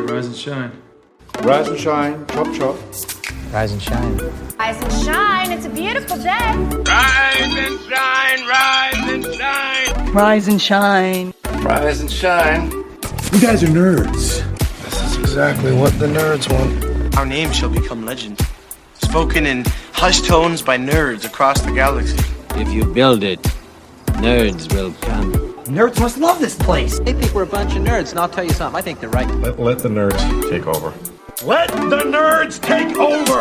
rise and shine. Rise and shine, chop chop. Rise and shine. Rise and shine, it's a beautiful day. Rise and shine, rise and shine. Rise and shine. Rise and shine. You guys are nerds. This is exactly what the nerds want. Our name shall become legend, spoken in hushed tones by nerds across the galaxy. If you build it, nerds will come. Nerds must love this place. They think we're a bunch of nerds, and I'll tell you something, I think they're right. Let the nerds take over. Let the nerds take over.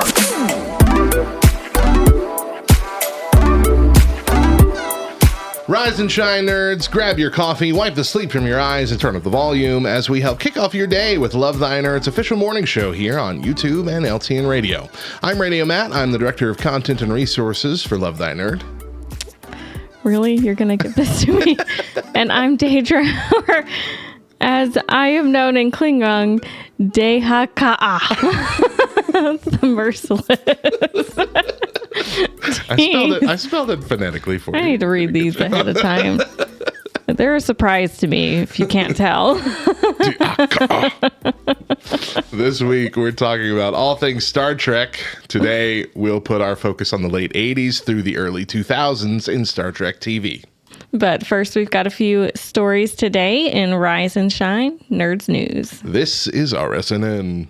Rise and shine, nerds. Grab your coffee, wipe the sleep from your eyes, and turn up the volume as we help kick off your day with Love Thy Nerd's official morning show here on YouTube and LTN Radio. I'm Radio Matt. I'm the Director of Content and Resources for Love Thy Nerd. Really? You're going to give this to me? And I'm Deidra, or as I am known in Klingon, Dehaka'a. The merciless. I spelled it phonetically for you. I need to read these ahead of time. They're a surprise to me, if you can't tell. This week, we're talking about all things Star Trek. Today, we'll put our focus on the late 80s through the early 2000s in Star Trek TV. But first, we've got a few stories today in Rise and Shine Nerds News. This is RSNN.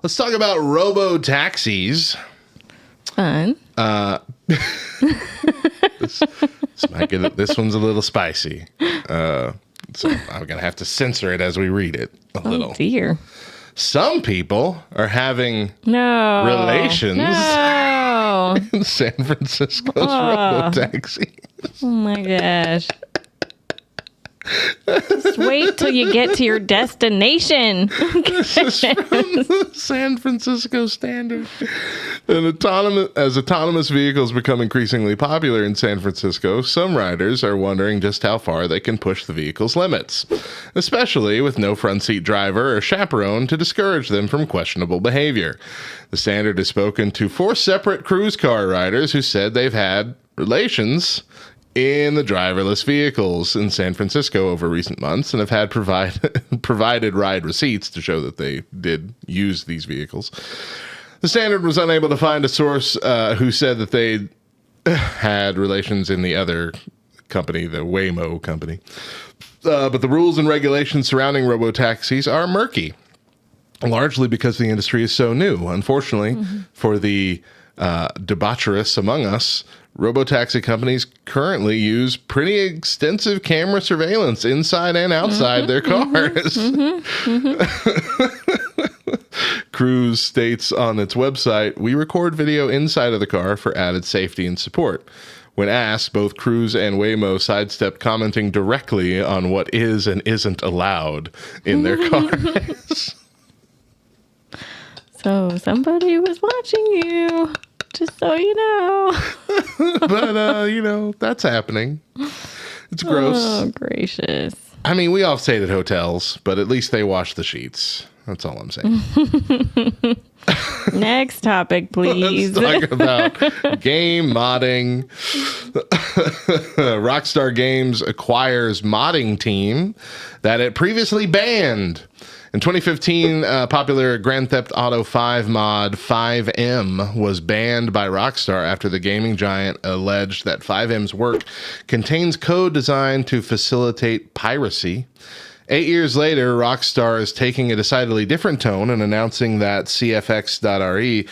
Let's talk about robo-taxis. Fun. This one's a little spicy. So I'm going to have to censor it as we read it a little. Oh, dear. Some people are having relations in San Francisco's robo-taxi. Oh, my gosh. Just wait till you get to your destination. This is from the San Francisco Standard. As autonomous vehicles become increasingly popular in San Francisco, some riders are wondering just how far they can push the vehicle's limits, especially with no front seat driver or chaperone to discourage them from questionable behavior. The Standard has spoken to 4 separate cruise car riders who said they've had relations in the driverless vehicles in San Francisco over recent months and have had provided ride receipts to show that they did use these vehicles. The Standard was unable to find a source who said that they had relations in the other company, the Waymo company. But the rules and regulations surrounding robotaxis are murky, largely because the industry is so new. Unfortunately, for the debaucherous among us, robotaxi companies currently use pretty extensive camera surveillance inside and outside their cars. Cruise states on its website, "We record video inside of the car for added safety and support." When asked, both Cruise and Waymo sidestepped commenting directly on what is and isn't allowed in their cars. So somebody was watching you. Just so you know. But, that's happening. It's gross. Oh, gracious. I mean, we all stayed at hotels, but at least they wash the sheets. That's all I'm saying. Next topic, please. Let's talk about game modding. Rockstar Games acquires modding team that it previously banned. In 2015, popular Grand Theft Auto 5 mod 5M was banned by Rockstar after the gaming giant alleged that 5M's work contains code designed to facilitate piracy. 8 years later, Rockstar is taking a decidedly different tone and announcing that CFX.RE,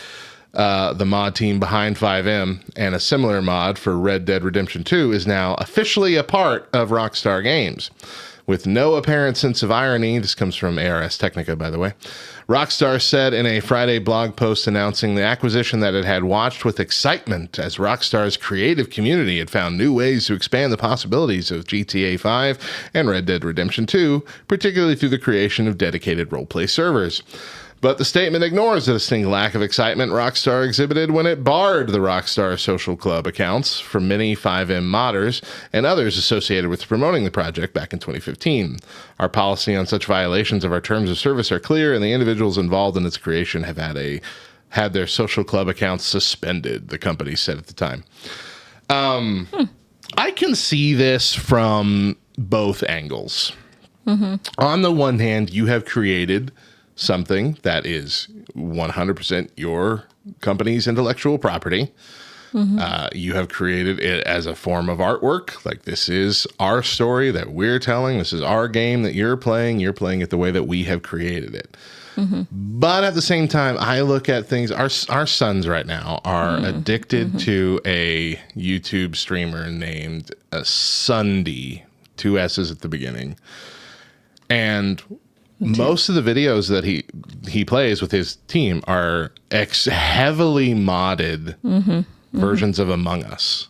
the mod team behind 5M, and a similar mod for Red Dead Redemption 2 is now officially a part of Rockstar Games. With no apparent sense of irony, this comes from ARS Technica, by the way, Rockstar said in a Friday blog post announcing the acquisition that it had watched with excitement as Rockstar's creative community had found new ways to expand the possibilities of GTA 5 and Red Dead Redemption 2, particularly through the creation of dedicated roleplay servers. But the statement ignores the distinct lack of excitement Rockstar exhibited when it barred the Rockstar Social Club accounts from many 5M modders and others associated with promoting the project back in 2015. Our policy on such violations of our terms of service are clear, and the individuals involved in its creation have had their social club accounts suspended, the company said at the time. I can see this from both angles. On the one hand, you have created something that is 100% your company's intellectual property. You have created it as a form of artwork. Like, this is our story that we're telling. This is our game that you're playing. You're playing it the way that we have created it. But at the same time, I look at things. Our sons right now are addicted to a YouTube streamer named Sunday, 2 S's at the beginning. And most of the videos that he plays with his team are heavily modded versions of Among Us.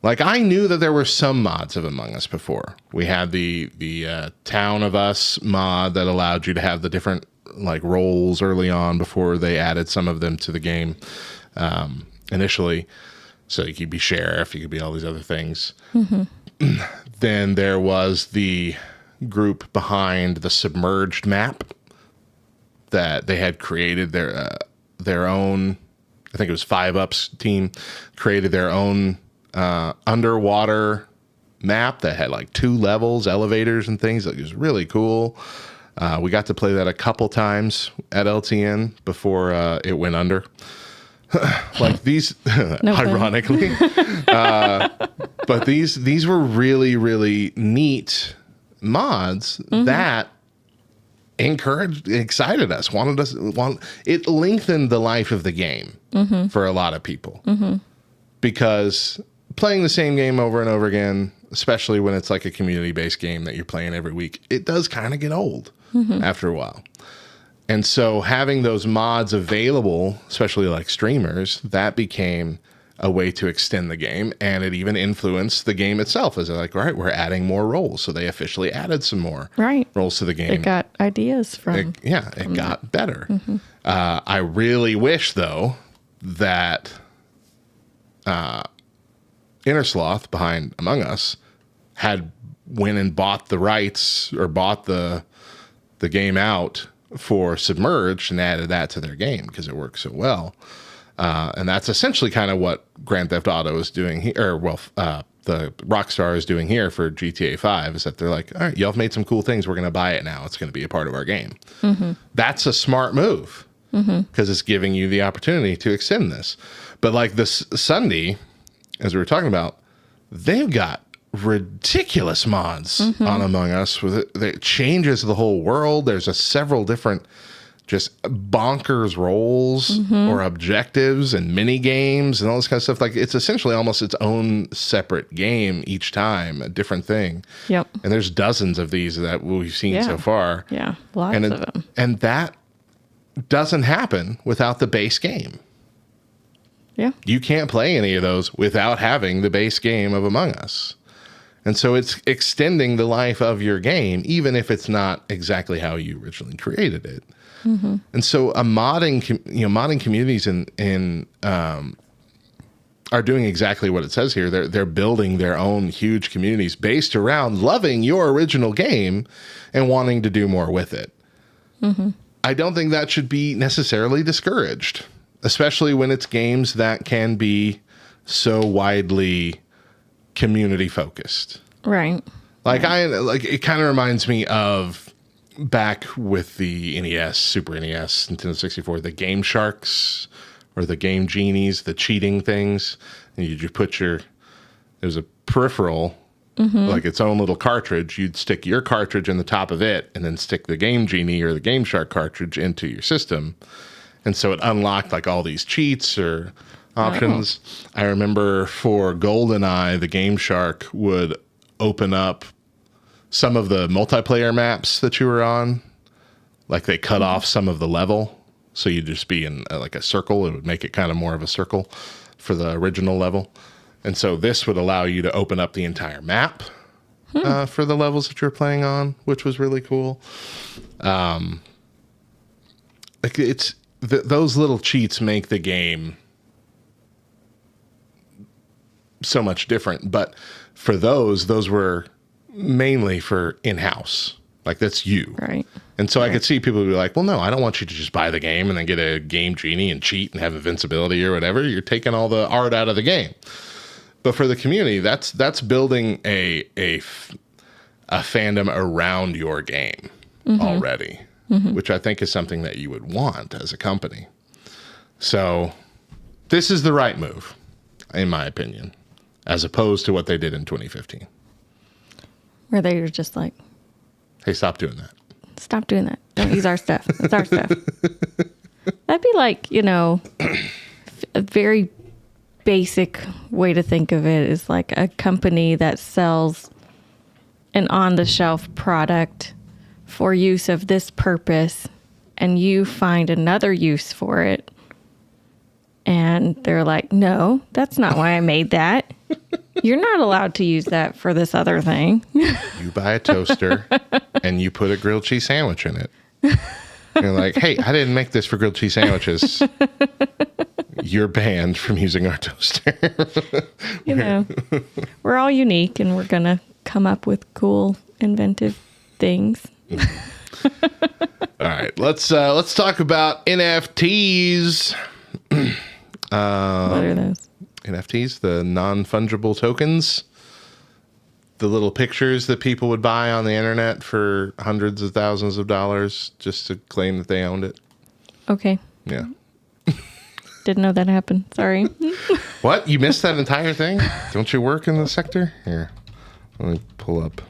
Like, I knew that there were some mods of Among Us before. We had the Town of Us mod that allowed you to have the different like roles early on before they added some of them to the game initially. So you could be sheriff, you could be all these other things. Then there was the group behind the submerged map that they had created their own. I think it was 5-Up's team created their own underwater map that had like 2 levels, elevators and things. It was really cool. We got to play that a couple times at LTN before it went under. Like these, ironically, but these were really, really neat mods that excited us, it lengthened the life of the game for a lot of people, because playing the same game over and over again, especially when it's like a community-based game that you're playing every week, it does kind of get old after a while. And so having those mods available, especially like streamers, that became a way to extend the game, and it even influenced the game itself. As they're like, all right, we're adding more roles, so they officially added some more roles to the game. It got ideas from. It got better. I really wish though that Innersloth behind Among Us had went and bought the rights or bought the game out for Submerged and added that to their game, because it works so well. And that's essentially kind of what Grand Theft Auto is doing here, the Rockstar is doing here for GTA 5, is that they're like, all right, y'all have made some cool things. We're going to buy it now. It's going to be a part of our game. That's a smart move, because it's giving you the opportunity to extend this. But like this Sunday, as we were talking about, they've got ridiculous mods on Among Us with it changes the whole world. There's several different just bonkers roles or objectives and mini games and all this kind of stuff. Like, it's essentially almost its own separate game each time, a different thing. And there's dozens of these that we've seen so far. Lots of them. And that doesn't happen without the base game. You can't play any of those without having the base game of Among Us. And so it's extending the life of your game, even if it's not exactly how you originally created it. And so modding communities are doing exactly what it says here. They're building their own huge communities based around loving your original game and wanting to do more with it. I don't think that should be necessarily discouraged, especially when it's games that can be so widely community focused. Right. Like it kind of reminds me of back with the NES, Super NES, Nintendo 64, the Game Sharks or the Game Genies, the cheating things. And you put there's a peripheral, like its own little cartridge. You'd stick your cartridge in the top of it and then stick the Game Genie or the Game Shark cartridge into your system. And so it unlocked like all these cheats or options. I remember for GoldenEye, the Game Shark would open up some of the multiplayer maps that you were on. Like, they cut off some of the level, so you'd just be in like a circle. It would make it kind of more of a circle for the original level. And so this would allow you to open up the entire map for the levels that you're playing on, which was really cool. Like, it's those little cheats make the game so much different. But for those were mainly for in-house. Like, that's you. Right. And so I could see people be like, well, no, I don't want you to just buy the game and then get a game genie and cheat and have invincibility or whatever. You're taking all the art out of the game. But for the community, that's building a fandom around your game already, which I think is something that you would want as a company. So this is the right move, in my opinion, as opposed to what they did in 2015. Where they were just like, hey, stop doing that. Stop doing that. Don't use our stuff. It's our stuff. That'd be like, a very basic way to think of it is like a company that sells an on-the-shelf product for use of this purpose, and you find another use for it. And they're like, no, that's not why I made that. You're not allowed to use that for this other thing. You buy a toaster and you put a grilled cheese sandwich in it. You're like, hey, I didn't make this for grilled cheese sandwiches. You're banned from using our toaster. We're all unique, and we're going to come up with cool, inventive things. All right, let's talk about NFTs. What are those? NFTs, the non-fungible tokens, the little pictures that people would buy on the internet for hundreds of thousands of dollars just to claim that they owned it. Okay. Yeah. Didn't know that happened. Sorry. What? You missed that entire thing? Don't you work in the sector? Here, let me pull up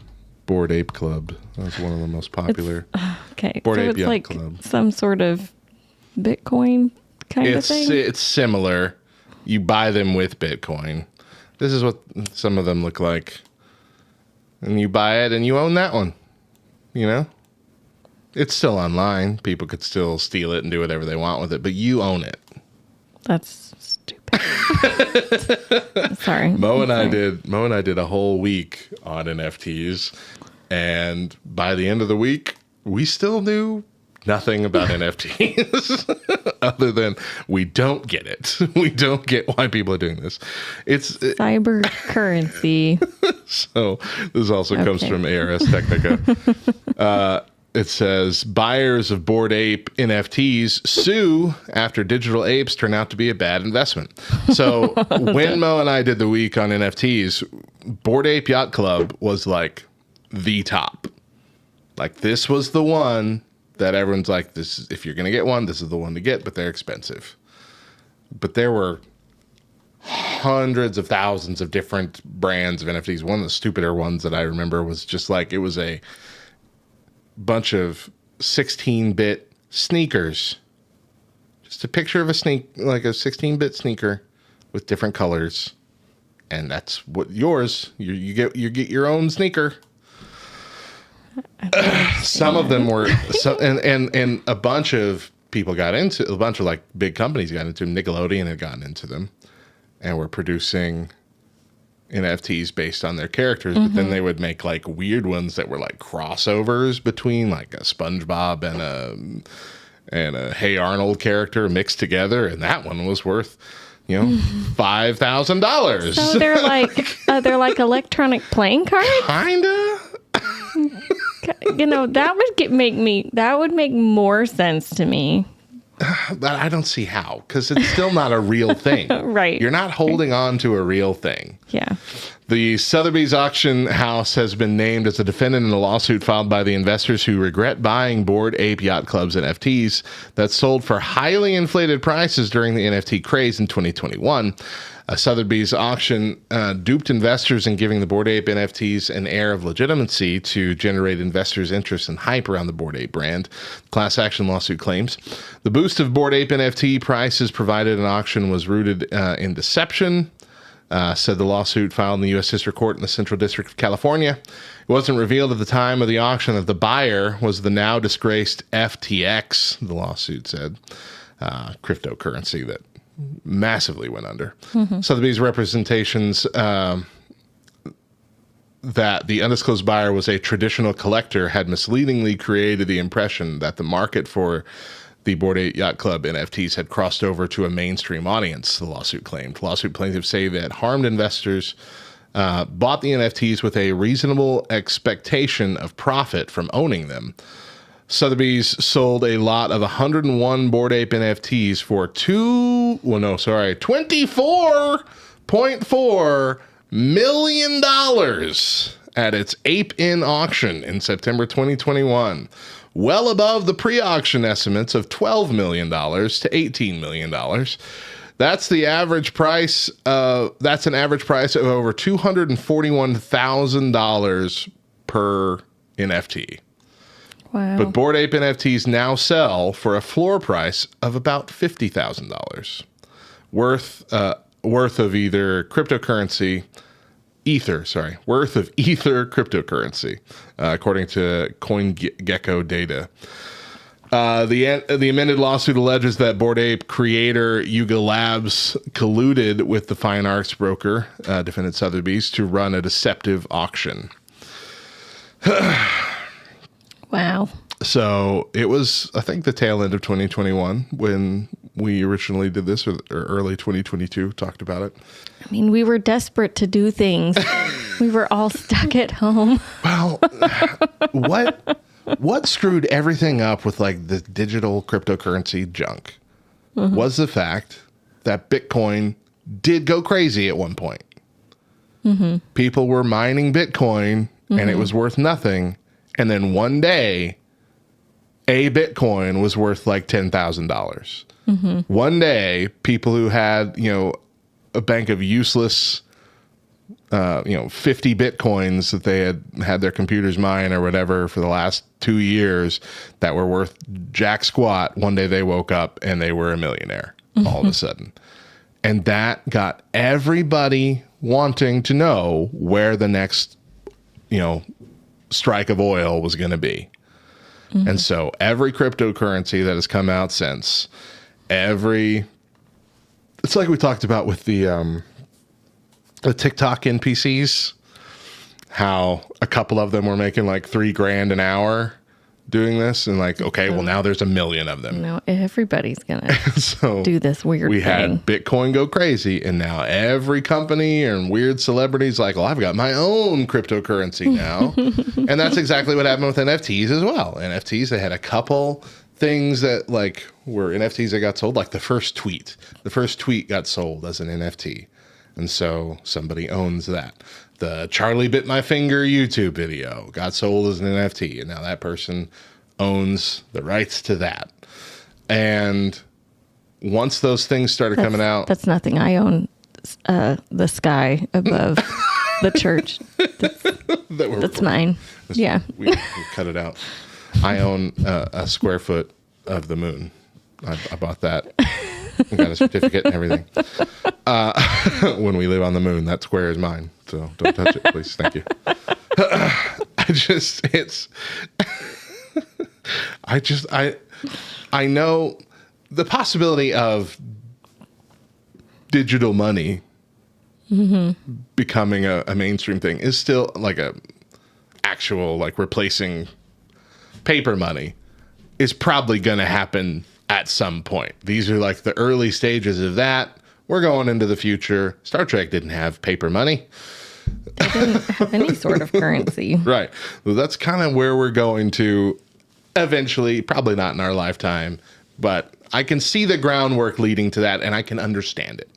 Bored Ape Club. That's one of the most popular. Okay. Bored so Ape it's Yacht like Club. some sort of Bitcoin kind of thing? It's similar. You buy them with Bitcoin. This is what some of them look like. And you buy it and you own that one. It's still online. People could still steal it and do whatever they want with it, but you own it. That's stupid. Sorry. Mo and I did a whole week on NFTs, and by the end of the week, we still knew nothing about NFTs other than we don't get it. We don't get why people are doing this. It's cyber currency. So this also comes from ARS Technica. It says buyers of Bored Ape NFTs sue after digital apes turn out to be a bad investment. So when Mo and I did the week on NFTs, Bored Ape Yacht Club was like the top. Like, this was the one that everyone's like, this, if you're going to get one, this is the one to get, but they're expensive. But there were hundreds of thousands of different brands of NFTs. One of the stupider ones that I remember was just like, it was a bunch of 16-bit sneakers. Just a picture of a 16-bit sneaker with different colors. And that's what yours, you get your own sneaker. Some of them were, and a bunch of people got into, a bunch of like big companies got into them. Nickelodeon had gotten into them and were producing NFTs based on their characters, but then they would make like weird ones that were like crossovers between like a SpongeBob and a Hey Arnold character mixed together, and that one was worth $5,000. So they're like electronic playing cards. Kinda. That would make more sense to me. But I don't see how, because it's still not a real thing. Right. You're not holding on to a real thing. Yeah. The Sotheby's auction house has been named as a defendant in a lawsuit filed by the investors who regret buying Bored Ape Yacht Club's NFTs that sold for highly inflated prices during the NFT craze in 2021. Sotheby's auction duped investors in giving the Bored Ape NFTs an air of legitimacy to generate investors' interest and hype around the Bored Ape brand. Class action lawsuit claims the boost of Bored Ape NFT prices provided an auction was rooted in deception, said the lawsuit filed in the U.S. District Court in the Central District of California. It wasn't revealed at the time of the auction that the buyer was the now disgraced FTX, the lawsuit said, cryptocurrency that massively went under. Sotheby's representations that the undisclosed buyer was a traditional collector had misleadingly created the impression that the market for the Bored Ape Yacht Club NFTs had crossed over to a mainstream audience, the lawsuit claimed. Lawsuit plaintiffs say that harmed investors bought the NFTs with a reasonable expectation of profit from owning them. Sotheby's sold a lot of 101 Bored Ape NFTs for $24.4 million at its Ape In auction in September 2021, well above the pre-auction estimates of $12 million to $18 million. That's the average price. That's an average price of over $241,000 per NFT. Wow. But Bored Ape NFTs now sell for a floor price of about $50,000 worth of either cryptocurrency, worth of Ether cryptocurrency, according to CoinGecko data. The amended lawsuit alleges that Bored Ape creator Yuga Labs colluded with the fine arts broker, defendant Sotheby's, to run a deceptive auction. Wow. So it was, I think, the tail end of 2021 when we originally did this, or early 2022, talked about it. I mean, we were desperate to do things. We were all stuck at home. Well, what screwed everything up with like the digital cryptocurrency junk was the fact that Bitcoin did go crazy at one point. People were mining Bitcoin and it was worth nothing. And then one day, a Bitcoin was worth like $10,000. One day, people who had, a bank of useless, 50 Bitcoins that they had their computers mine or whatever for the last 2 years that were worth jack squat. One day they woke up and they were a millionaire all of a sudden. And that got everybody wanting to know where the next, strike of oil was going to be. And so every cryptocurrency that has come out since, it's like we talked about with the TikTok NPCs, how a couple of them were making like $3,000 an hour doing this, and like, okay, well now there's 1 million of them. No, everybody's gonna do this weird we thing. Had Bitcoin go crazy, and now every company and weird celebrities like, well, I've got my own cryptocurrency now. And that's exactly what happened with NFTs as well. NFTs, they had a couple things that like were NFTs that got sold, like the first tweet got sold as an NFT, and so somebody owns that. The Charlie Bit My Finger YouTube video got sold as an NFT, and now that person owns the rights to that. And once those things started coming out... That's nothing. I own the sky above the church. That's mine. Yeah. We cut it out. I own a square foot of the moon. I bought that. I got a certificate and everything. When we live on the moon, that square is mine. So don't touch it, please. Thank you. I know the possibility of digital money becoming a mainstream thing is still like a actual, like replacing paper money is probably going to happen at some point. These are like the early stages of that. We're going into the future. Star Trek didn't have paper money. They didn't have any sort of currency. Right. Well, that's kind of where we're going to eventually, probably not in our lifetime, but I can see the groundwork leading to that, and I can understand it.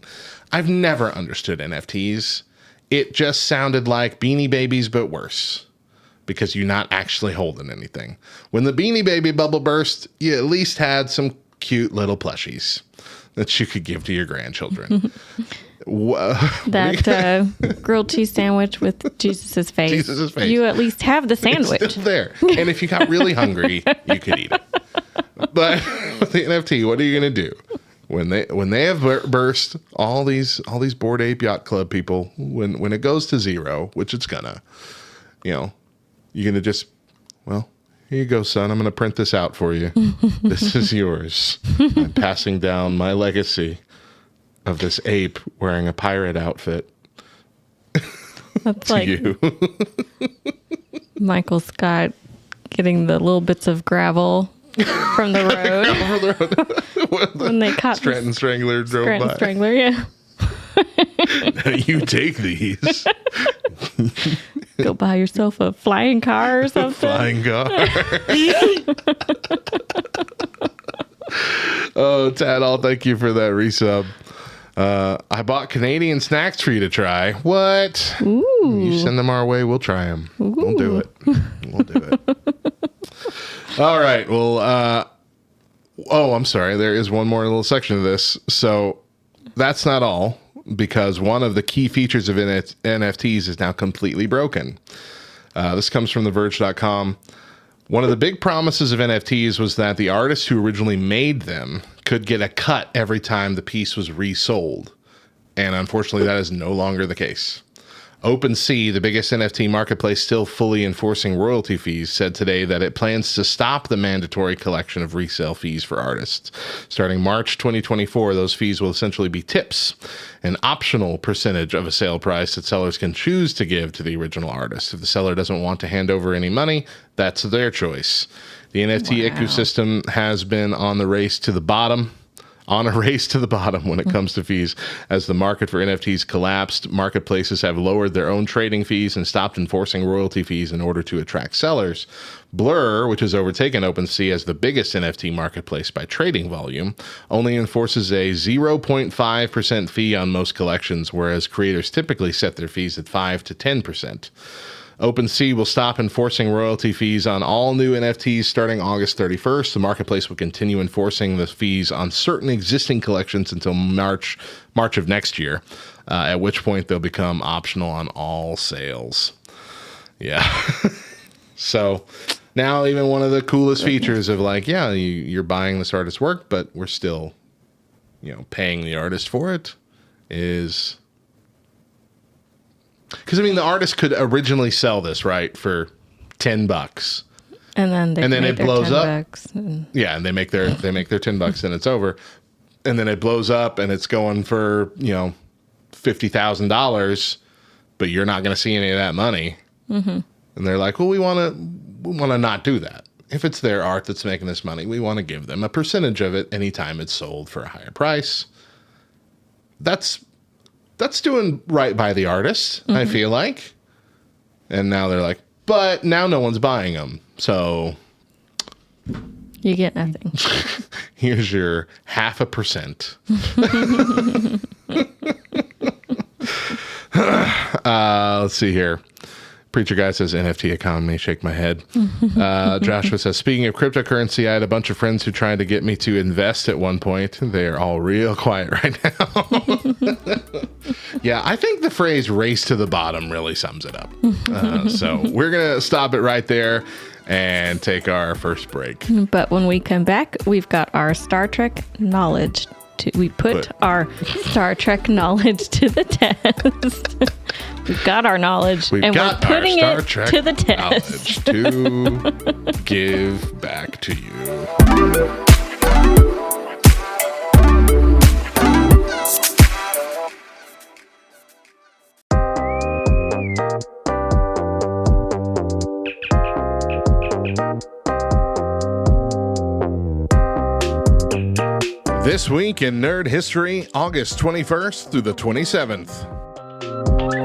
I've never understood NFTs. It just sounded like Beanie Babies, but worse, because you're not actually holding anything. When the Beanie Baby bubble burst, you at least had some cute little plushies that you could give to your grandchildren. That grilled cheese sandwich with Jesus's face. Jesus's face. You at least have the sandwich. It's still there. And if you got really hungry, you could eat it. But with the NFT, what are you going to do? When they have burst all these Bored Ape Yacht Club people, when it goes to zero, which it's gonna, you're gonna just, well, here you go, son. I'm gonna print this out for you. This is yours. I'm passing down my legacy of this ape wearing a pirate outfit. That's like you. Michael Scott getting the little bits of gravel from the road. When they caught Scranton Strangler drove by. Strangler, yeah. You take these. Go buy yourself a flying car or something. Flying car. Oh, Tadal, thank you for that resub. I bought Canadian snacks for you to try. What? Ooh. You send them our way, we'll try them. We'll do it. We'll do it. All right. Well, I'm sorry. There is one more little section of this. So that's not all, because one of the key features of NFTs is now completely broken. This comes from TheVerge.com. One of the big promises of NFTs was that the artists who originally made them could get a cut every time the piece was resold. And unfortunately, that is no longer the case. OpenSea, the biggest NFT marketplace still fully enforcing royalty fees, said today that it plans to stop the mandatory collection of resale fees for artists. Starting March 2024, those fees will essentially be tips, an optional percentage of a sale price that sellers can choose to give to the original artist. If the seller doesn't want to hand over any money, that's their choice. The NFT ecosystem has been on a race to the bottom when it comes to fees. As the market for NFTs collapsed, marketplaces have lowered their own trading fees and stopped enforcing royalty fees in order to attract sellers. Blur, which has overtaken OpenSea as the biggest NFT marketplace by trading volume, only enforces a 0.5% fee on most collections, whereas creators typically set their fees at 5 to 10%. OpenSea will stop enforcing royalty fees on all new NFTs starting August 31st. The marketplace will continue enforcing the fees on certain existing collections until March of next year, at which point they'll become optional on all sales. Yeah. So now even one of the coolest features of you're buying this artist's work, but we're still, paying the artist for it is... Because the artist could originally sell this for $10, and then it blows up. And they make their $10 and it's over, and then it blows up and it's going for $50,000, but you're not going to see any of that money. Mm-hmm. And they're like, well, we want to not do that. If it's their art that's making this money, we want to give them a percentage of it anytime it's sold for a higher price. That's doing right by the artist, I feel like. And now they're like, but now no one's buying them. So you get nothing. Here's your 0.5%. Let's see here. Preacher Guy says NFT economy, shake my head. Joshua says, speaking of cryptocurrency, I had a bunch of friends who tried to get me to invest at one point. They're all real quiet right now. Yeah, I think the phrase race to the bottom really sums it up. So we're going to stop it right there and take our first break. But when we come back, we've got our Star Trek knowledge. We put our Star Trek knowledge to the test. We've got our knowledge, and we're putting it to the test. To give back to you. This week in nerd history, August 21st through the 27th.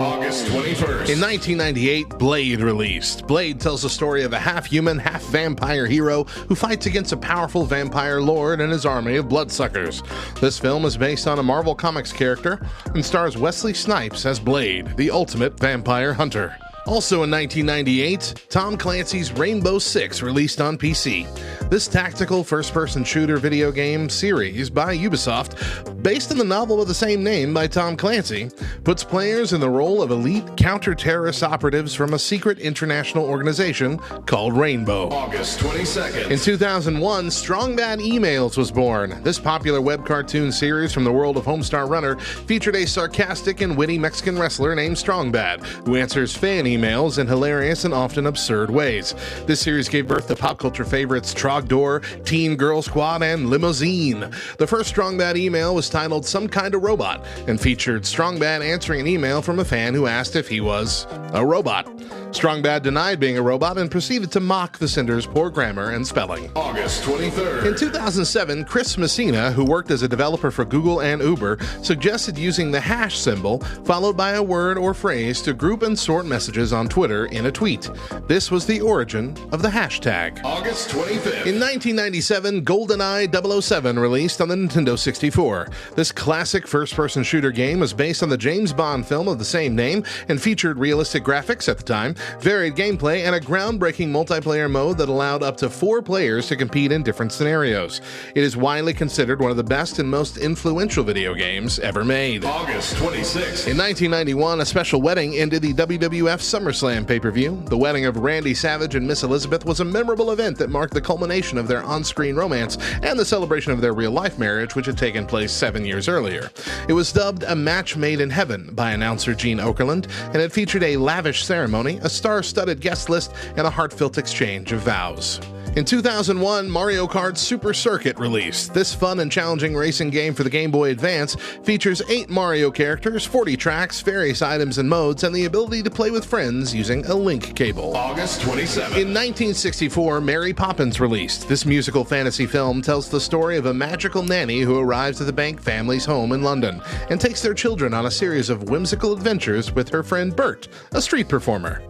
August 21st. In 1998, Blade released. Blade tells the story of a half-human, half-vampire hero who fights against a powerful vampire lord and his army of bloodsuckers. This film is based on a Marvel Comics character and stars Wesley Snipes as Blade, the ultimate vampire hunter. Also in 1998, Tom Clancy's Rainbow Six released on PC. This tactical first-person shooter video game series by Ubisoft, based on the novel of the same name by Tom Clancy, puts players in the role of elite counter-terrorist operatives from a secret international organization called Rainbow. August 22nd. In 2001, Strong Bad Emails was born. This popular web cartoon series from the world of Homestar Runner featured a sarcastic and witty Mexican wrestler named Strong Bad, who answers fan emails in hilarious and often absurd ways. This series gave birth to pop culture favorites Trogdor, Teen Girl Squad, and Limousine. The first Strong Bad email was titled Some Kind of Robot and featured Strong Bad answering an email from a fan who asked if he was a robot. Strong Bad denied being a robot and proceeded to mock the sender's poor grammar and spelling. August 23rd. In 2007, Chris Messina, who worked as a developer for Google and Uber, suggested using the hash symbol followed by a word or phrase to group and sort messages on Twitter in a tweet. This was the origin of the hashtag. August 25th. In 1997, GoldenEye 007 released on the Nintendo 64. This classic first-person shooter game was based on the James Bond film of the same name and featured realistic graphics at the time, varied gameplay, and a groundbreaking multiplayer mode that allowed up to 4 players to compete in different scenarios. It is widely considered one of the best and most influential video games ever made. August 26th. In 1991, a special wedding ended the WWF SummerSlam pay-per-view. The wedding of Randy Savage and Miss Elizabeth was a memorable event that marked the culmination of their on-screen romance and the celebration of their real-life marriage, which had taken place 7 years earlier. It was dubbed a match made in heaven by announcer Gene Okerlund, and it featured a lavish ceremony, a star-studded guest list, and a heartfelt exchange of vows. In 2001, Mario Kart Super Circuit released. This fun and challenging racing game for the Game Boy Advance features 8 Mario characters, 40 tracks, various items and modes, and the ability to play with friends using a link cable. August 27th. In 1964, Mary Poppins released. This musical fantasy film tells the story of a magical nanny who arrives at the Bank family's home in London and takes their children on a series of whimsical adventures with her friend Bert, a street performer.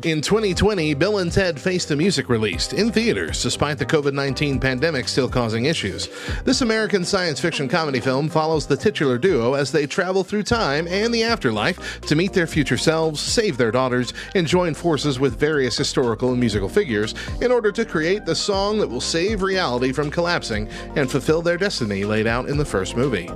In 2020, Bill and Ted Face the Music released in theaters, despite the COVID-19 pandemic still causing issues. This American science fiction comedy film follows the titular duo as they travel through time and the afterlife to meet their future selves, save their daughters, and join forces with various historical and musical figures in order to create the song that will save reality from collapsing and fulfill their destiny laid out in the first movie.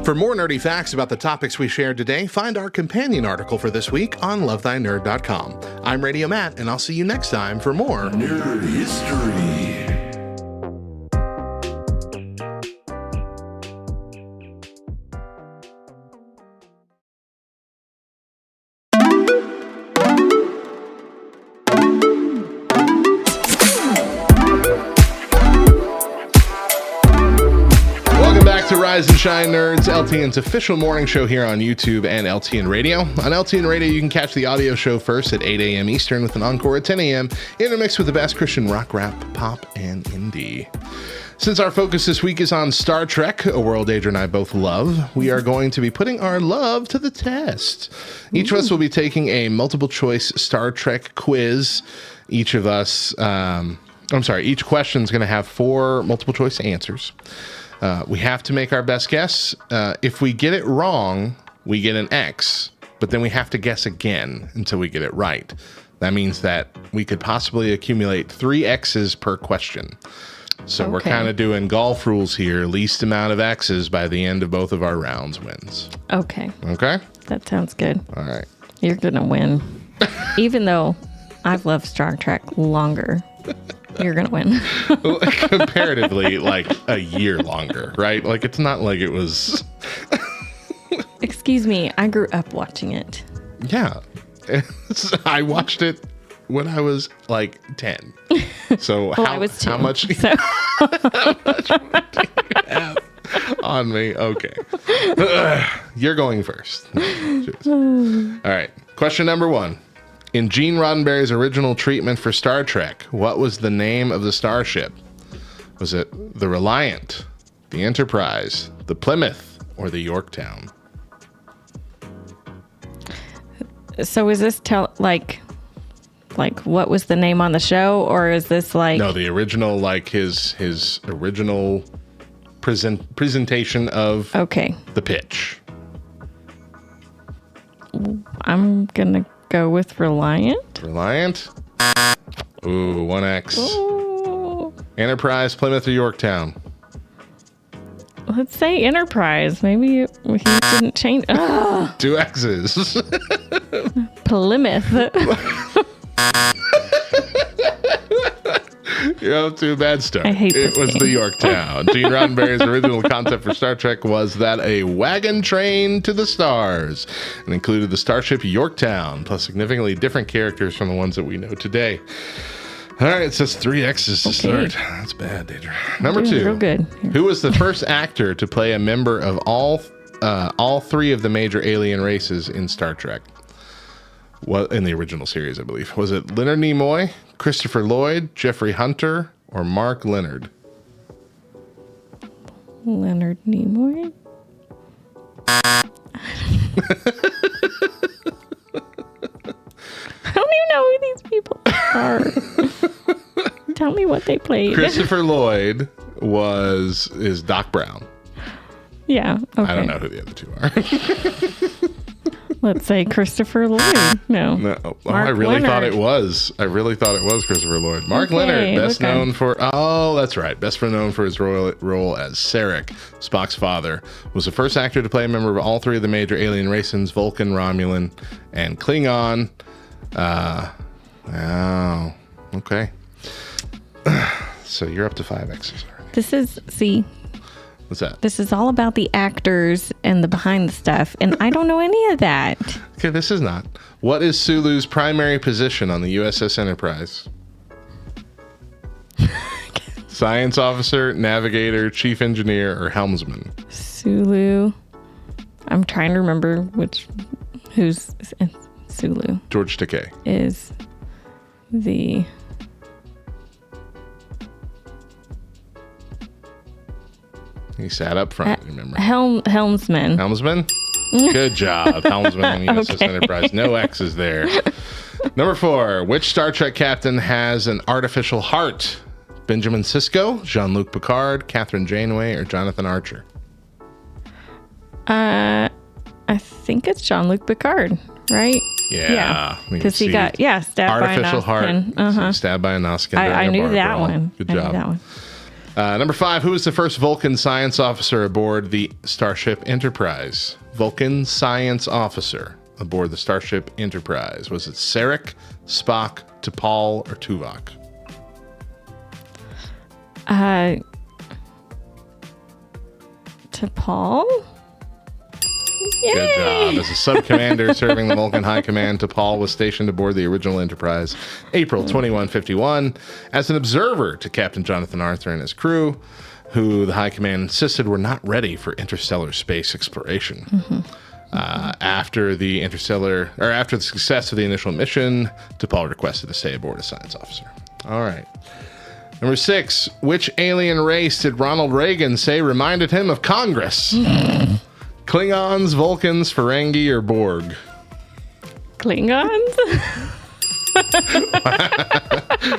For more nerdy facts about the topics we shared today, find our companion article for this week on lovethynerd.com. I'm Radio Matt, and I'll see you next time for more Nerd History. To Rise and Shine Nerds, LTN's official morning show here on YouTube and LTN Radio. On LTN Radio, you can catch the audio show first at 8 a.m. Eastern with an encore at 10 a.m. intermixed with the best Christian rock, rap, pop, and indie. Since our focus this week is on Star Trek, a world Deidra and I both love, we are going to be putting our love to the test. Each of us will be taking a multiple choice Star Trek quiz. Each question is going to have 4 multiple choice answers. We have to make our best guess. If we get it wrong, we get an X, but then we have to guess again until we get it right. That means that we could possibly accumulate 3 X's per question. So We're kind of doing golf rules here. Least amount of X's by the end of both of our rounds wins. Okay. Okay? That sounds good. All right. You're going to win. Even though I've loved Star Trek longer. You're going to win. Comparatively, like a year longer, right? Like, it's not like it was... Excuse me, I grew up watching it. Yeah. I watched it when I was like 10. So I was 2. How much do you have on me? Okay. You're going first. All right. Question number 1. In Gene Roddenberry's original treatment for Star Trek, what was the name of the starship? Was it the Reliant, the Enterprise, the Plymouth, or the Yorktown? So is this like what was the name on the show, or is this like... No, the original, like his original presentation of the pitch. I'm gonna go with Reliant. Reliant? Ooh, 1X. Ooh. Enterprise, Plymouth, or Yorktown? Let's say Enterprise. Maybe he didn't change. 2 X's. You're up to a bad start. I hate it this was game. the Yorktown. Gene Roddenberry's original concept for Star Trek was that a wagon train to the stars, and included the starship Yorktown, plus significantly different characters from the ones that we know today. All right, it says 3 X's to start. That's bad, Deidra. Number 2. Real good. Who was the first actor to play a member of all 3 of the major alien races in Star Trek? Well, in the original series, I believe. Was it Leonard Nimoy, Christopher Lloyd, Jeffrey Hunter, or Mark Leonard? Leonard Nimoy? I don't even know who these people are. Tell me what they played. Christopher Lloyd is Doc Brown. Yeah. Okay. I don't know who the other 2 are. Let's say Christopher Lloyd. No. Oh, Mark I really Leonard. thought it was. I really thought it was Christopher Lloyd. Mark Okay, Leonard, best okay. known for. Oh, that's right. Best known for his role as Sarek, Spock's father, was the first actor to play a member of all 3 of the major alien races: Vulcan, Romulan, and Klingon. Oh, okay. So you're up to 5 X's already. This is, What's that? this is all about the actors and the behind the stuff, and I don't know any of that. Okay, this is not. What is Sulu's primary position on the USS Enterprise? Science officer, navigator, chief engineer, or helmsman? Sulu. I'm trying to remember who's Sulu George Takei. is the. He sat up front, remember? Helmsman. Helmsman? Good job, helmsman on USS Okay. Enterprise. No X's there. Number 4. Which Star Trek captain has an artificial heart? Benjamin Sisko, Jean-Luc Picard, Catherine Janeway, or Jonathan Archer? I think it's Jean-Luc Picard, right? Yeah. Because he got stabbed artificial by an heart. Nausicaan. Stabbed by a Nausicaan. I during a knew bar that brawl. one. Good I knew job. that one. Number 5. Who was the first Vulcan science officer aboard the Starship Enterprise? Vulcan science officer aboard the Starship Enterprise. Was it Sarek, Spock, T'Pol, or Tuvok? T'Pol? Good job. As a sub-commander serving the Vulcan High Command, T'Pol was stationed aboard the original Enterprise, April 2151, as an observer to Captain Jonathan Arthur and his crew, who the High Command insisted were not ready for interstellar space exploration. After the success of the initial mission, T'Pol requested to stay aboard as science officer. All right. Number 6. Which alien race did Ronald Reagan say reminded him of Congress? Klingons, Vulcans, Ferengi, or Borg? Klingons?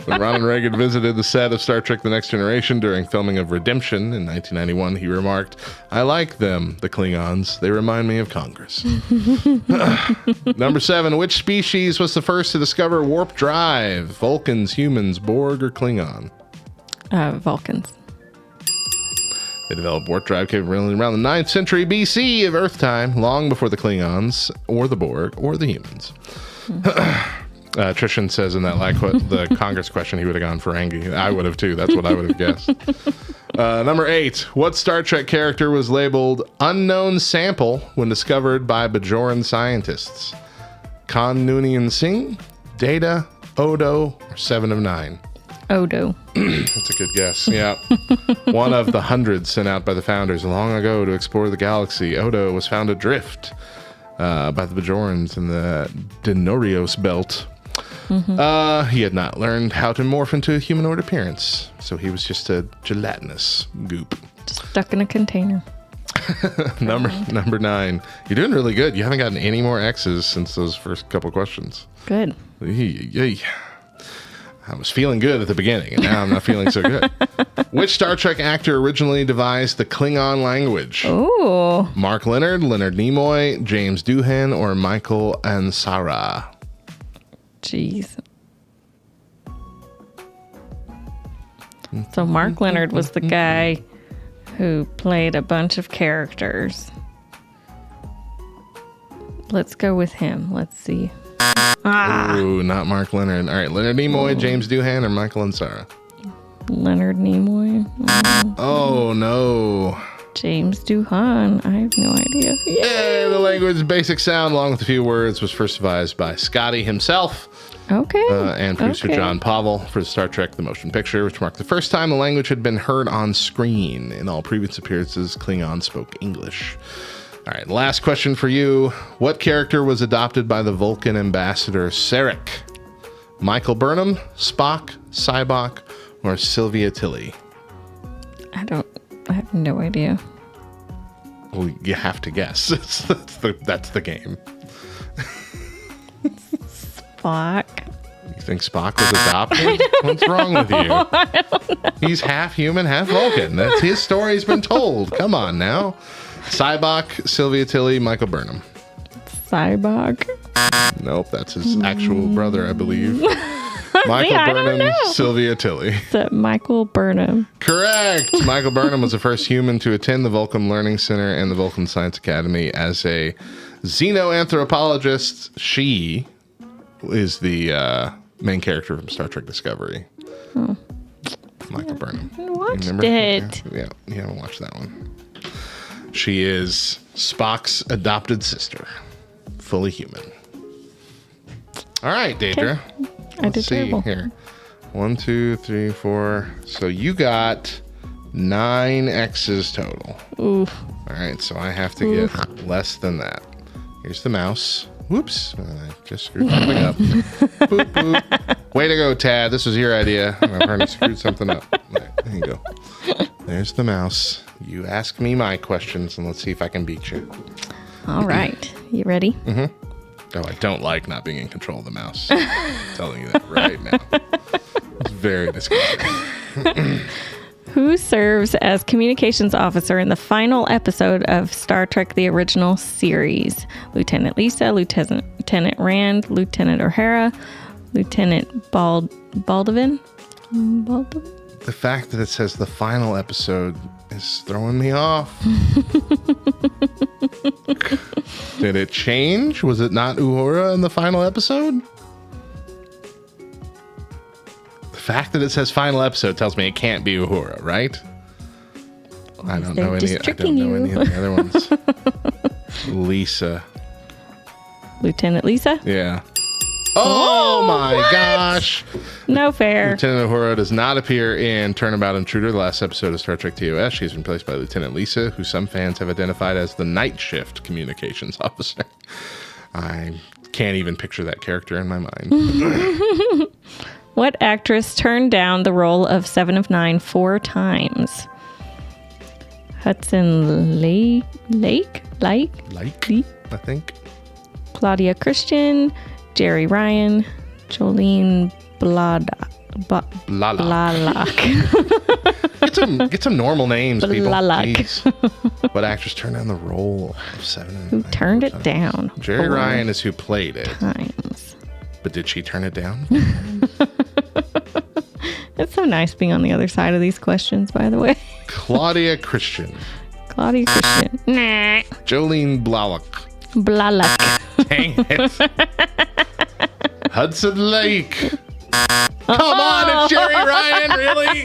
When Ronald Reagan visited the set of Star Trek The Next Generation during filming of Redemption in 1991, he remarked, "I like them, the Klingons. They remind me of Congress." Number 7. Which species was the first to discover warp drive? Vulcans, humans, Borg, or Klingon? Vulcans. They developed warp drive capability around the 9th century BC of Earth time, long before the Klingons, or the Borg, or the humans. Trishan says in that the Congress question, he would have gone Ferengi. I would have too. That's what I would have guessed. Number 8. What Star Trek character was labeled unknown sample when discovered by Bajoran scientists? Khan Noonien Singh, Data, Odo, or 7 of 9? Odo. That's a good guess. Yeah. One of the hundreds sent out by the founders long ago to explore the galaxy. Odo was found adrift by the Bajorans in the Denorios belt. He had not learned how to morph into a humanoid appearance, so he was just a gelatinous goop. Stuck in a container. Number 9. You're doing really good. You haven't gotten any more X's since those first couple questions. Good. I was feeling good at the beginning, and now I'm not feeling so good. Which Star Trek actor originally devised the Klingon language? Ooh. Mark Leonard, Leonard Nimoy, James Doohan, or Michael Ansara? Jeez. So Mark Leonard was the guy who played a bunch of characters. Let's go with him. Let's see. Ooh, not Mark Leonard. All right, Leonard Nimoy, James Doohan, or Michael Ansara? Leonard Nimoy. Oh, no. James Doohan. I have no idea. Yeah, the language Basic Sound, along with a few words, was first devised by Scotty himself. Okay. And producer John Pavel for Star Trek The Motion Picture, which marked the first time the language had been heard on screen. In all previous appearances, Klingon spoke English. All right, last question for you. What character was adopted by the Vulcan ambassador Sarek? Michael Burnham, Spock, Cybok, or Sylvia Tilly? I have no idea. Well, you have to guess. That's the game. Spock. You think Spock was adopted? What's wrong with you? I don't know. He's half human, half Vulcan. That's his story's been told. Come on now. Cybok, Sylvia Tilly, Michael Burnham. Cybok. Nope, that's his actual brother, I believe. Michael Burnham, Sylvia Tilly. Michael Burnham. Correct. Michael Burnham was the first human to attend the Vulcan Learning Center and the Vulcan Science Academy as a xenoanthropologist. She is the main character from Star Trek Discovery. Oh. Michael Burnham. I watched it. Yeah, you haven't watched that one. She is Spock's adopted sister, fully human. All right, Deidra. I did terrible. Here. 1, 2, 3, 4. So you got 9 X's total. Oof. All right, so I have to get less than that. Here's the mouse. Whoops. I just screwed something up. Boop, boop. Way to go, Tad. This was your idea. I've already screwed something up. There you go. There's the mouse. You ask me my questions, and let's see if I can beat you. All right. You ready? Mm-hmm. Oh, I don't like not being in control of the mouse. I'm telling you that right now. It's very disgusting. Who serves as communications officer in the final episode of Star Trek The Original Series? Lieutenant Lisa, Lieutenant Rand, Lieutenant O'Hara, Lieutenant Baldwin? The fact that it says the final episode is throwing me off. Did it change? Was it not Uhura in the final episode? The fact that it says final episode tells me it can't be Uhura, right? I don't know any of the other ones. Lisa. Lieutenant Lisa? Yeah. Oh my gosh. No fair. Lieutenant Uhura does not appear in Turnabout Intruder, the last episode of Star Trek TOS. She's been replaced by Lieutenant Lisa, who some fans have identified as the Night Shift communications officer. I can't even picture that character in my mind. What actress turned down the role of 7 of 9 4 times? Hudson Lake, I think. Claudia Christian, Jerry Ryan, Jolene Blalock. Get some normal names, people. Blalock. Please. What actress turned down the role of 7 of 9? Who turned it down? Jerry Ryan is who played it. Times. But did she turn it down? It's so nice being on the other side of these questions, by the way. Claudia Christian. Claudia Christian. Nah. Jolene Blalock. Blalock. Dang it. Hudson Lake. Come on, it's Jerry Ryan, really?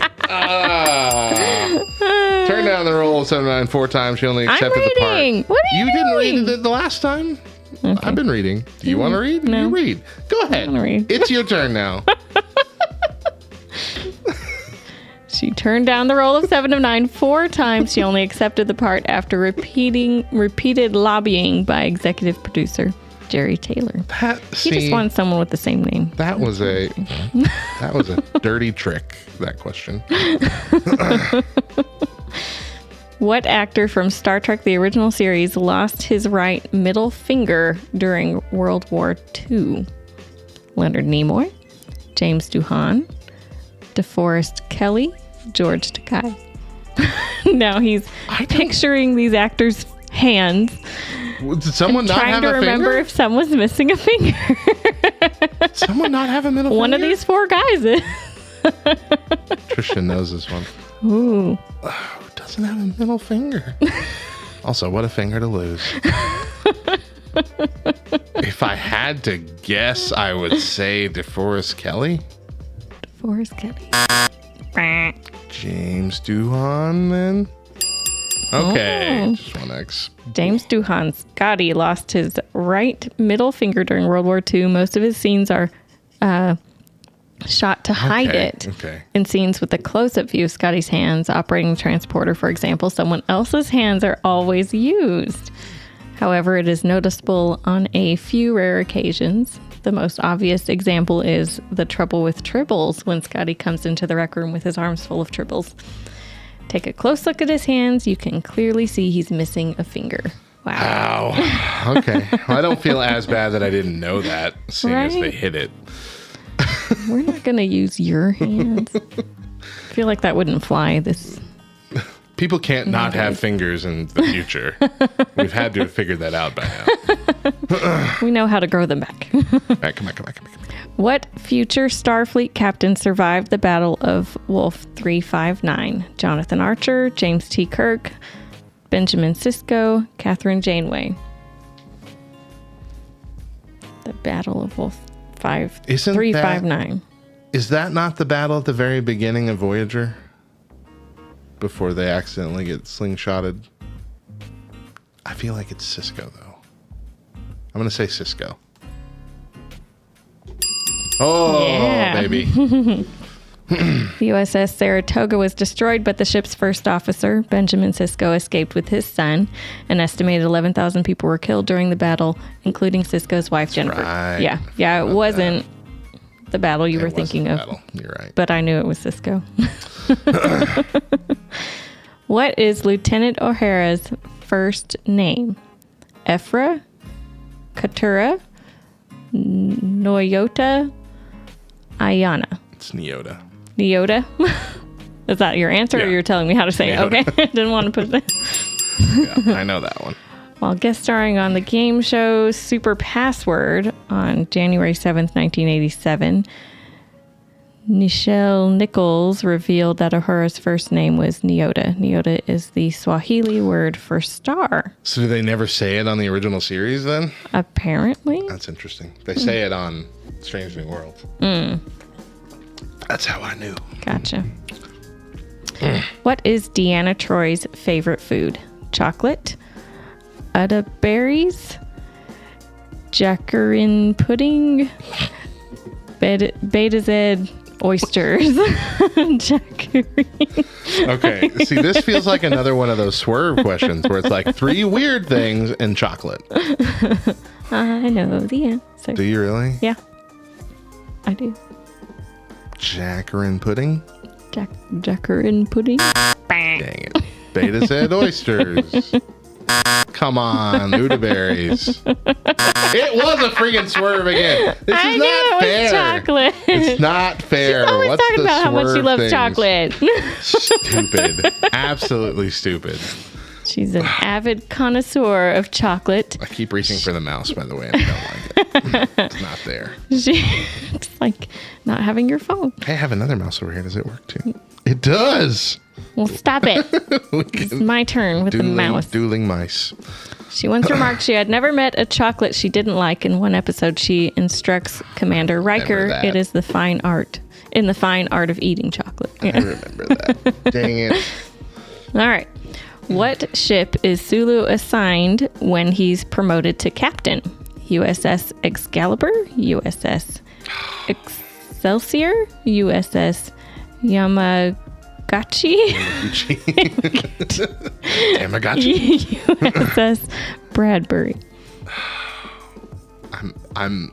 Turn down the roll of 7 4 times. She only accepted the part. What are you doing? Didn't read it the last time? Okay. I've been reading. Do you want to read? No. You read. Go ahead. It's your turn now. She turned down the role of 7 of 9 4 times. She only accepted the part after repeated lobbying by executive producer Jerry Taylor. He just wanted someone with the same name. That was a dirty trick, that question. What actor from Star Trek The Original Series lost his right middle finger during World War II? Leonard Nimoy, James Doohan, DeForest Kelley, George Takei. Now he's picturing these actors' hands. Did someone not have a finger? Trying to remember if someone's missing a finger. Someone not have a middle finger? One of these 4 guys is. Trisha knows this one. Ooh. Oh, doesn't have a middle finger. Also, what a finger to lose. If I had to guess, I would say DeForest Kelley. DeForest Kelley. James Doohan, then? Okay. Oh. Just 1X. James Doohan Scotty lost his right middle finger during World War II. Most of his scenes are shot to hide it. Okay. In scenes with a close-up view of Scotty's hands operating the transporter, for example, someone else's hands are always used. However, it is noticeable on a few rare occasions. The most obvious example is the trouble with tribbles when Scotty comes into the rec room with his arms full of tribbles. Take a close look at his hands. You can clearly see he's missing a finger. Wow. Ow. Okay. Well, I don't feel as bad that I didn't know that, seeing as they hit it. We're not going to use your hands. I feel like that wouldn't fly. People can't not have fingers in the future. We've had to have figured that out by now. We know how to grow them back. Come on. What future Starfleet captain survived the Battle of Wolf 359? Jonathan Archer, James T. Kirk, Benjamin Sisko, Catherine Janeway. The Battle of Wolf 359. Is that not the battle at the very beginning of Voyager? Before they accidentally get slingshotted? I feel like it's Sisko, though. I'm going to say Sisko. Oh, yeah. baby. The USS Saratoga was destroyed, but the ship's first officer, Benjamin Sisko, escaped with his son. An estimated 11,000 people were killed during the battle, including Sisko's wife, Jennifer. Right. Yeah, it wasn't the battle you were thinking of. Battle. You're right. But I knew it was Sisko. What is Lieutenant O'Hara's first name? Ephra, Katura, Noyota, Ayana. It's Neota. Neota? Is that your answer, or you're telling me how to say Neota. it? Okay. Didn't want to put it in. Yeah, I know that one. While guest starring on the game show Super Password on January 7th, 1987, Nichelle Nichols revealed that O'Hara's first name was Neota. Neota is the Swahili word for star. So do they never say it on the original series then? Apparently. That's interesting. They say it on Strange New Worlds. That's how I knew. Gotcha. What is Deanna Troy's favorite food? Chocolate, Uda berries, Jacqueline pudding, Beta Z oysters. Jacqueline. Okay, see, this feels like another one of those swerve questions where it's like 3 weird things and chocolate. I know the answer. Do you really? Yeah, I do. Jacqueline pudding? Jacqueline pudding. Dang it. Beta Z oysters. Come on, Udaberries. It was a freaking swerve again. This is not fair. It was chocolate. It's not fair. She's always What's talking the about how much she swerve loves things? chocolate. Stupid. Absolutely stupid. She's an avid connoisseur of chocolate. I keep reaching for the mouse, by the way, and I don't like it. It's not there. It's like not having your phone. Hey, I have another mouse over here. Does it work too? It does. Well, stop it. It's my turn with the mouse. Dueling mice. She once remarked she had never met a chocolate she didn't like. In one episode, she instructs Commander Riker, it is the fine art of eating chocolate. I remember that. Dang it. All right. What ship is Sulu assigned when he's promoted to captain? USS Excalibur, USS Excelsior, USS Yamagata. Tamagotchi. USS Bradbury. I'm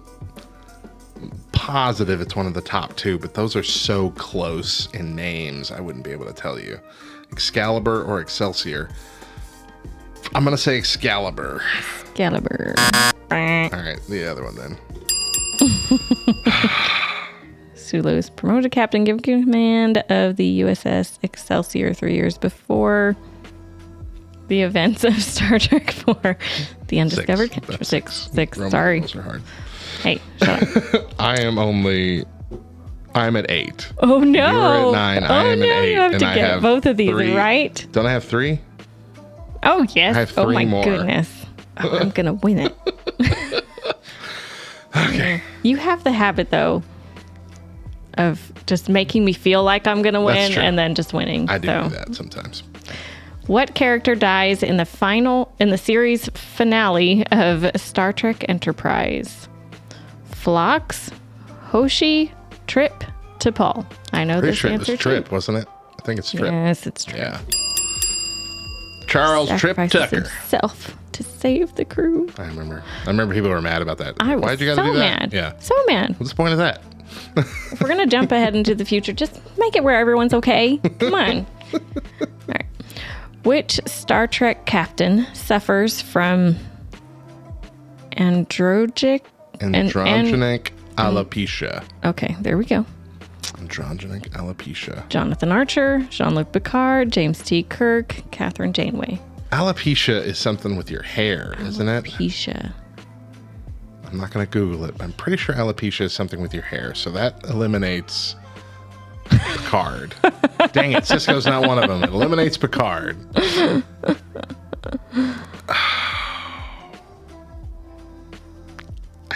positive it's one of the top 2, but those are so close in names, I wouldn't be able to tell you. Excalibur or Excelsior. I'm going to say Excalibur. Excalibur. All right, the other one then. Sulu is promoted to captain, given command of the USS Excelsior 3 years before the events of Star Trek 4. The Undiscovered Country. Six. Roman Sorry. numerals are hard. Hey, shut up. I'm at 8. Oh, no. You're at 9. I am at 8. You have to I get have both of these 3. right. Don't I have 3? Oh, yes. I have 3 oh, my more. goodness. Oh, I'm going to win it. Okay. You have the habit, though, of just making me feel like I'm going to win true. and then just winning. I do that sometimes. What character dies in the series finale of Star Trek Enterprise? Phlox, Hoshi, Trip, T'Pol. I know Pretty this sure it answer was Trip, wasn't it? I think it's Trip. Yes, it's Trip. Yeah. Charles Trip Sacrifices Tucker. himself to save the crew. I remember people were mad about that. I was Why'd you gotta so do that? mad. Yeah. So mad. What's the point of that? If we're going to jump ahead into the future, just make it where everyone's okay. Come on. All right. Which Star Trek captain suffers from androgenic alopecia? Okay, there we go. Androgenic alopecia. Jonathan Archer, Jean-Luc Picard, James T. Kirk, Catherine Janeway. Alopecia is something with your hair, isn't it? Alopecia. I'm not going to Google it, but I'm pretty sure alopecia is something with your hair. So that eliminates Picard. Dang it, Cisco's not one of them. It eliminates Picard. I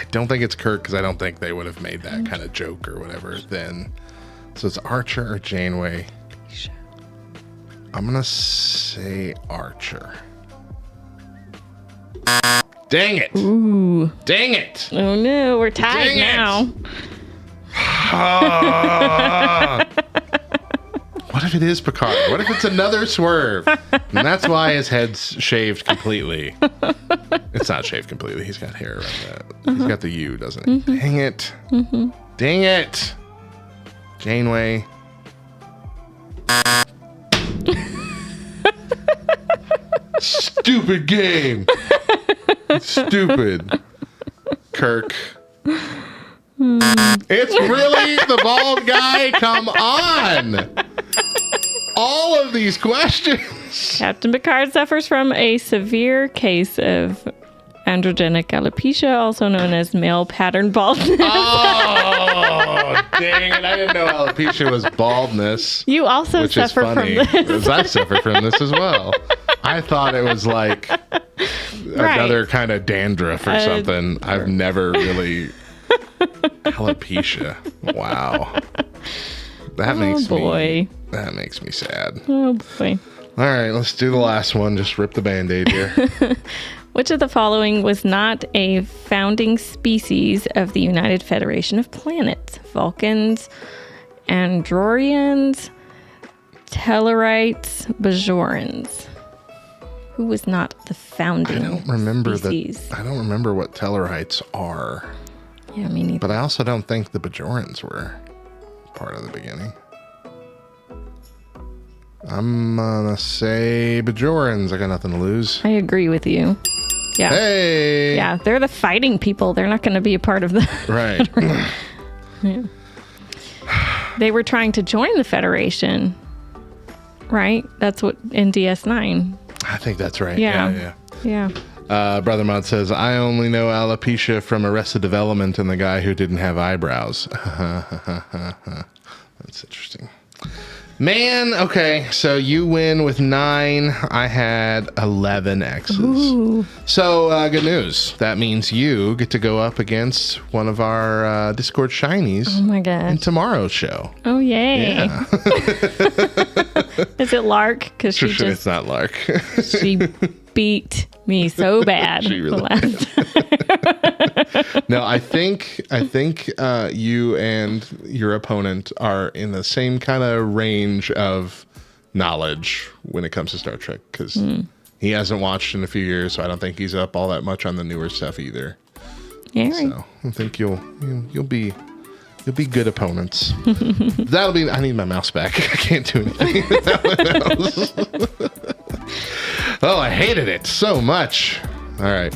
don't think it's Kirk because I don't think they would have made that kind of joke or whatever then. So it's Archer or Janeway. I'm going to say Archer. Dang it. Ooh. Dang it. Oh no, we're tied now. What if it is Picard? What if it's another swerve? And that's why his head's shaved completely. It's not shaved completely. He's got hair around that. He's got the U, doesn't he? Mm-hmm. Dang it. Mm-hmm. Dang it. Janeway. Stupid game. Stupid. Kirk. It's really the bald guy? Come on. All of these questions. Captain Picard suffers from a severe case of androgenic alopecia, also known as male pattern baldness. Oh, dang it. I didn't know alopecia was baldness. You also which is suffer funny, from this. because I suffer from this as well. I thought it was like another kind of dandruff or something. I've never really... Alopecia. Wow. That makes me sad. Oh boy. All right, let's do the last one. Just rip the Band-Aid here. Which of the following was not a founding species of the United Federation of Planets? Vulcans, Androrians, Tellarites, Bajorans. Who was not the founding species? I don't remember what Tellarites are. Yeah, me neither. But I also don't think the Bajorans were part of the beginning. I'm gonna say Bajorans. I got nothing to lose. I agree with you. Yeah. Hey. Yeah, they're the fighting people. They're not going to be a part of the... Right. Yeah. They were trying to join the Federation, right? That's what in DS9. I think that's right. Yeah. Brother Mod says, I only know alopecia from Arrested Development and the guy who didn't have eyebrows. That's interesting. Man, okay, so you win with 9. I had 11 X's. Ooh. So, good news. That means you get to go up against one of our Discord shinies. Oh my gosh. In tomorrow's show. Oh, yay. Yeah. Is it Lark? Because she just... It's not Lark. She beat me so bad. She really did. No, I think you and your opponent are in the same kind of range of knowledge when it comes to Star Trek, because he hasn't watched in a few years, so I don't think he's up all that much on the newer stuff either. Yeah. So I think you'll be good opponents. That'll be. I need my mouse back. I can't do anything without my mouse. Oh, I hated it so much. All right.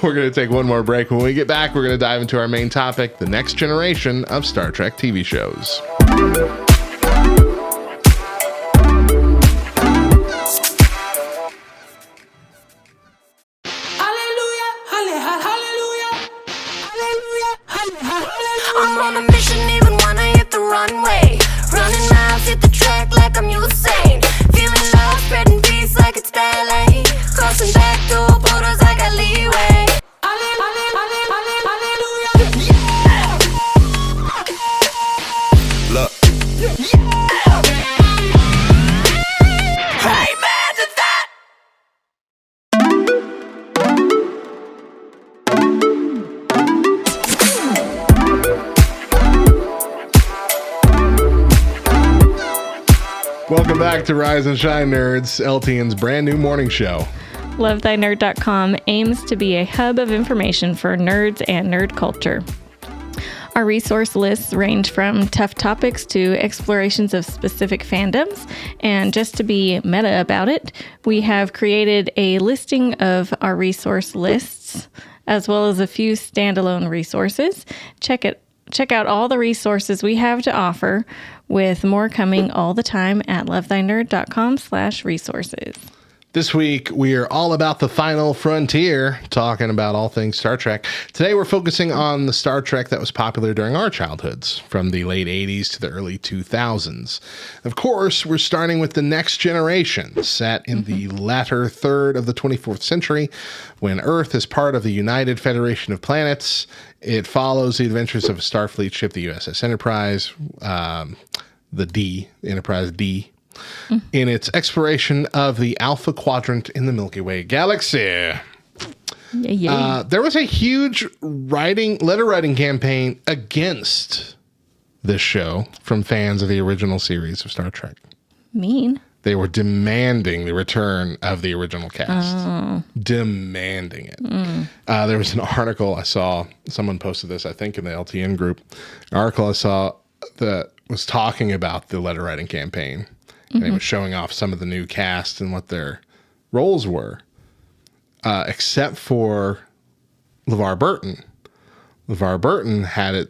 We're going to take one more break. When we get back, we're going to dive into our main topic, the next generation of Star Trek TV shows. I'm on a mission, even wanna hit the runway. Running miles, hit the track like I'm Usain. Feeling love, spreading peace like it's ballet. Crossing back door borders, I got leeway. to Rise and Shine Nerds, LTN's brand new morning show. LoveThyNerd.com aims to be a hub of information for nerds and nerd culture. Our resource lists range from tough topics to explorations of specific fandoms. And just to be meta about it, we have created a listing of our resource lists, as well as a few standalone resources. Check out all the resources we have to offer, with more coming all the time at lovethynerd.com/resources. This week, we are all about the final frontier, talking about all things Star Trek. Today, we're focusing on the Star Trek that was popular during our childhoods, from the late 80s to the early 2000s. Of course, we're starting with the Next Generation, set in the latter third of the 24th century, when Earth is part of the United Federation of Planets. It follows the adventures of a Starfleet ship, the USS Enterprise, Enterprise D, in its exploration of the Alpha Quadrant in the Milky Way galaxy. There was a huge letter writing campaign against this show from fans of the original series of Star Trek. Mean. They were demanding the return of the original cast. Demanding it. There was an article I saw, someone posted this, I think, in the LTN group. An article I saw that was talking about the letter writing campaign. And it was showing off some of the new cast and what their roles were, except for LeVar Burton. LeVar Burton had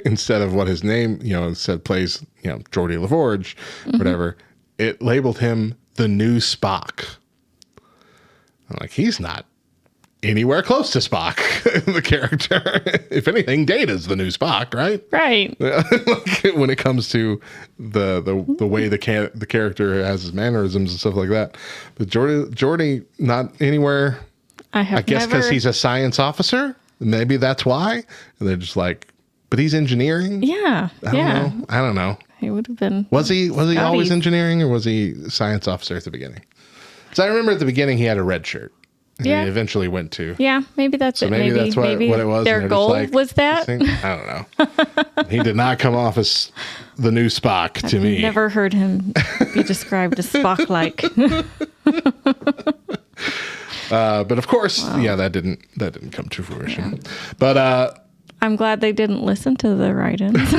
instead of what his name, said plays, Geordie LaForge, whatever, it labeled him the new Spock. I'm like, he's not anywhere close to Spock, the character. If anything, Data's the new Spock, right? Right. When it comes to the way the character has his mannerisms and stuff like that. But Geordie not anywhere. I guess because he's a science officer. Maybe that's why. And they're just like, but he's engineering. Yeah. I don't know. He would have been. Was he always engineering, or was he science officer at the beginning? Because I remember at the beginning he had a red shirt. And he eventually went to. Yeah, maybe that's it. Maybe that's what it was. Their goal was that. I don't know. He did not come off as the new Spock to me. Never heard him be described as Spock-like. But of course, that didn't come to fruition. Yeah. But I'm glad they didn't listen to the write-ins,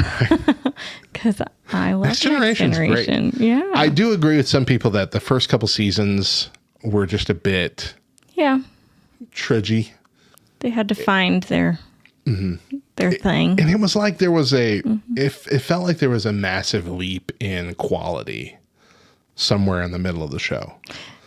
because I love Next Generation. Great. Yeah, I do agree with some people that the first couple seasons were just a bit. Yeah. Trudgy. They had to find their thing. And it was like there was it felt like there was a massive leap in quality somewhere in the middle of the show.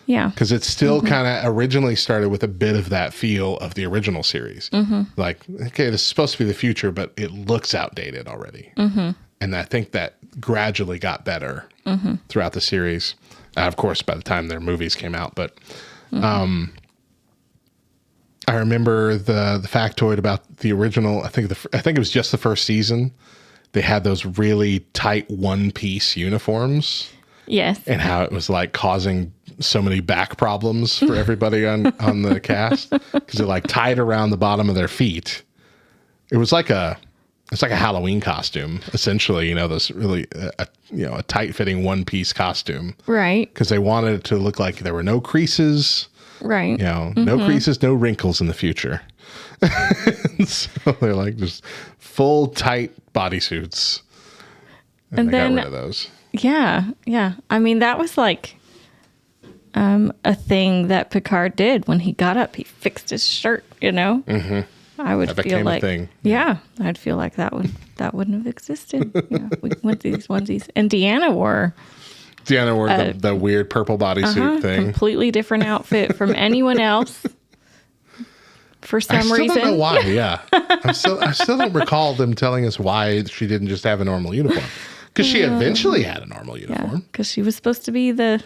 Yeah. Because it still kind of originally started with a bit of that feel of the original series. Like, okay, this is supposed to be the future, but it looks outdated already. And I think that gradually got better throughout the series. Of course, by the time their movies came out, but I remember the factoid about the original. I think it was just the first season. They had those really tight one-piece uniforms. Yes. And how it was like causing so many back problems for everybody on the cast, because it like tied around the bottom of their feet. It's like a Halloween costume, essentially. This really a tight-fitting one-piece costume, right? Because they wanted it to look like there were no creases. Right. No creases, no wrinkles in the future. So they're like just full tight bodysuits. And they got rid of those. Yeah. Yeah. I mean, that was like a thing that Picard did when he got up. He fixed his shirt, I would feel like, a thing. Yeah, I'd feel like that wouldn't have existed. We went these onesies. And Deanna wore the weird purple bodysuit thing. Completely different outfit from anyone else. For some reason. I don't know why, yeah. I still don't recall them telling us why she didn't just have a normal uniform. Because she eventually had a normal uniform. Because she was supposed to be the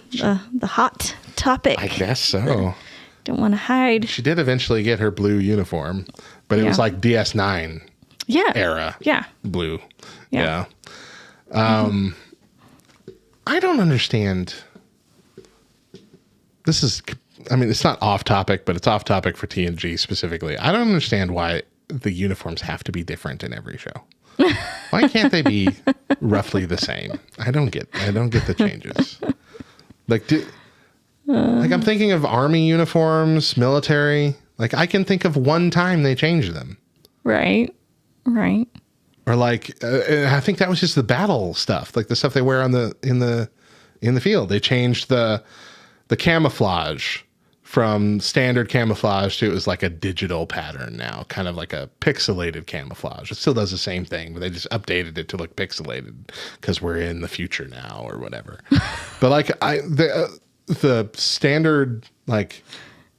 hot topic. I guess so. Don't want to hide. She did eventually get her blue uniform, but it was like DS9 era. Yeah. Blue. Yeah. I don't understand. It's not off topic, but it's off topic for TNG specifically. I don't understand why the uniforms have to be different in every show. Why can't they be roughly the same. I don't get the changes. Like, I'm thinking of army uniforms, military. Like, I can think of one time they changed them. Right. Or like, I think that was just the battle stuff, like the stuff they wear in the field. They changed the camouflage from standard camouflage to it was like a digital pattern now, kind of like a pixelated camouflage. It still does the same thing, but they just updated it to look pixelated because we're in the future now or whatever. But like the standard like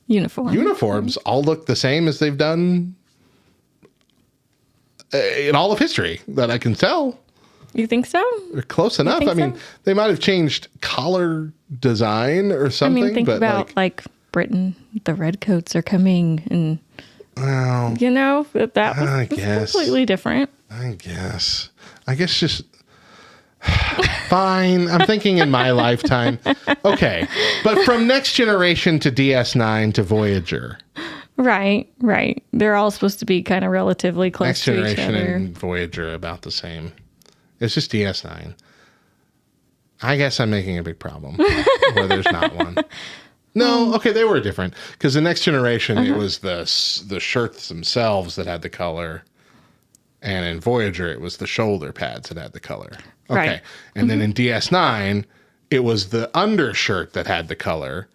uniforms all look the same as they've done in all of history that I can tell. You think so? They're close enough. I mean, they might have changed collar design or something. I mean, think but about like Britain. The redcoats are coming, and well, you know that was completely different. I guess just fine. I'm thinking in my lifetime. Okay, but from Next Generation to DS9 to Voyager. Right. They're all supposed to be kind of relatively close Next to each Generation other. and Voyager about the same. It's just DS9. I guess I'm making a big problem where there's not one. No, okay, they were different because the Next Generation it was the shirts themselves that had the color, and in Voyager it was the shoulder pads that had the color. Okay, Right. and then in DS9 it was the undershirt that had the color.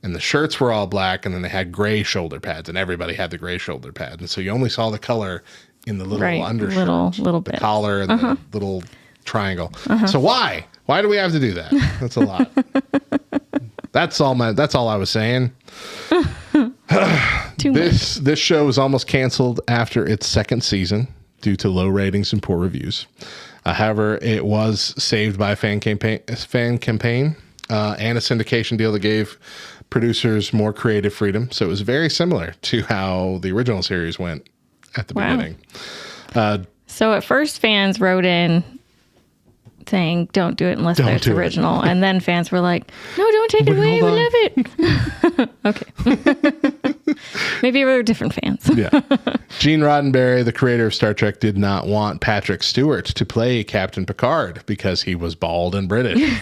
And the shirts were all black, and then they had gray shoulder pads, and everybody had the gray shoulder pads. And so you only saw the color in the little undershirt, little the bit. collar, and the little triangle. So why? Why do we have to do that? That's a lot. That's all I was saying. This show was almost canceled after its second season due to low ratings and poor reviews. However, it was saved by a fan campaign, and a syndication deal that gave producers more creative freedom. So it was very similar to how the original series went at the beginning. So at first fans wrote in saying, don't do it unless it's original. And then fans were like, no, don't take it away. We love it. Okay. Maybe we were different fans. Yeah. Gene Roddenberry, the creator of Star Trek, did not want Patrick Stewart to play Captain Picard because he was bald and British.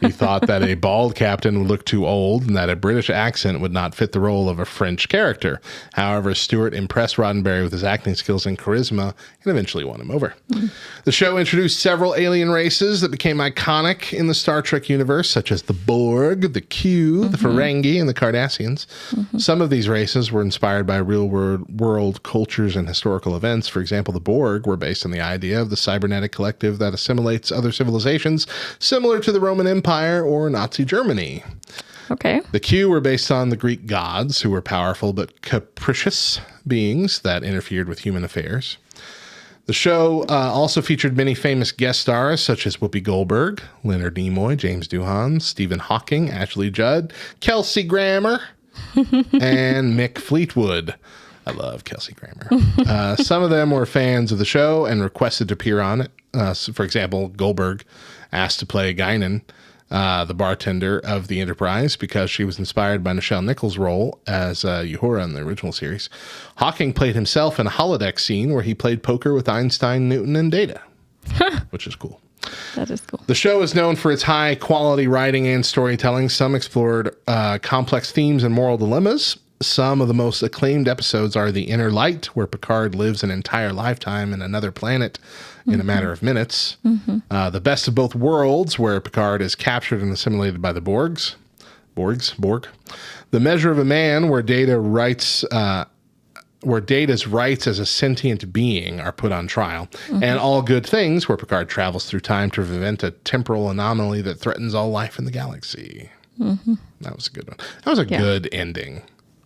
He thought that a bald captain would look too old and that a British accent would not fit the role of a French character. However, Stewart impressed Roddenberry with his acting skills and charisma and eventually won him over. The show introduced several alien races that became iconic in the Star Trek universe, such as the Borg, the Q, the Ferengi, and the Cardassians. Some of these races were inspired by real-world cultures and historical events. For example, the Borg were based on the idea of the cybernetic collective that assimilates other civilizations, similar to the Roman Empire or Nazi Germany. Okay. The Q were based on the Greek gods, who were powerful but capricious beings that interfered with human affairs. The show also featured many famous guest stars, such as Whoopi Goldberg, Leonard Nimoy, James Doohan, Stephen Hawking, Ashley Judd, Kelsey Grammer, and Mick Fleetwood. I love Kelsey Grammer. Some of them were fans of the show and requested to appear on it. So for example, Goldberg asked to play Guinan, the bartender of the Enterprise, because she was inspired by Nichelle Nichols' role as Uhura in the original series. Hawking played himself in a holodeck scene where he played poker with Einstein, Newton, and Data, which is cool. That is cool. The show is known for its high-quality writing and storytelling. Some explored complex themes and moral dilemmas. Some of the most acclaimed episodes are The Inner Light, where Picard lives an entire lifetime in another planet in a matter of minutes. The Best of Both Worlds, where Picard is captured and assimilated by the Borg. The Measure of a Man, where Data's rights as a sentient being are put on trial. And All Good Things, where Picard travels through time to prevent a temporal anomaly that threatens all life in the galaxy. That was a good one. That was a good ending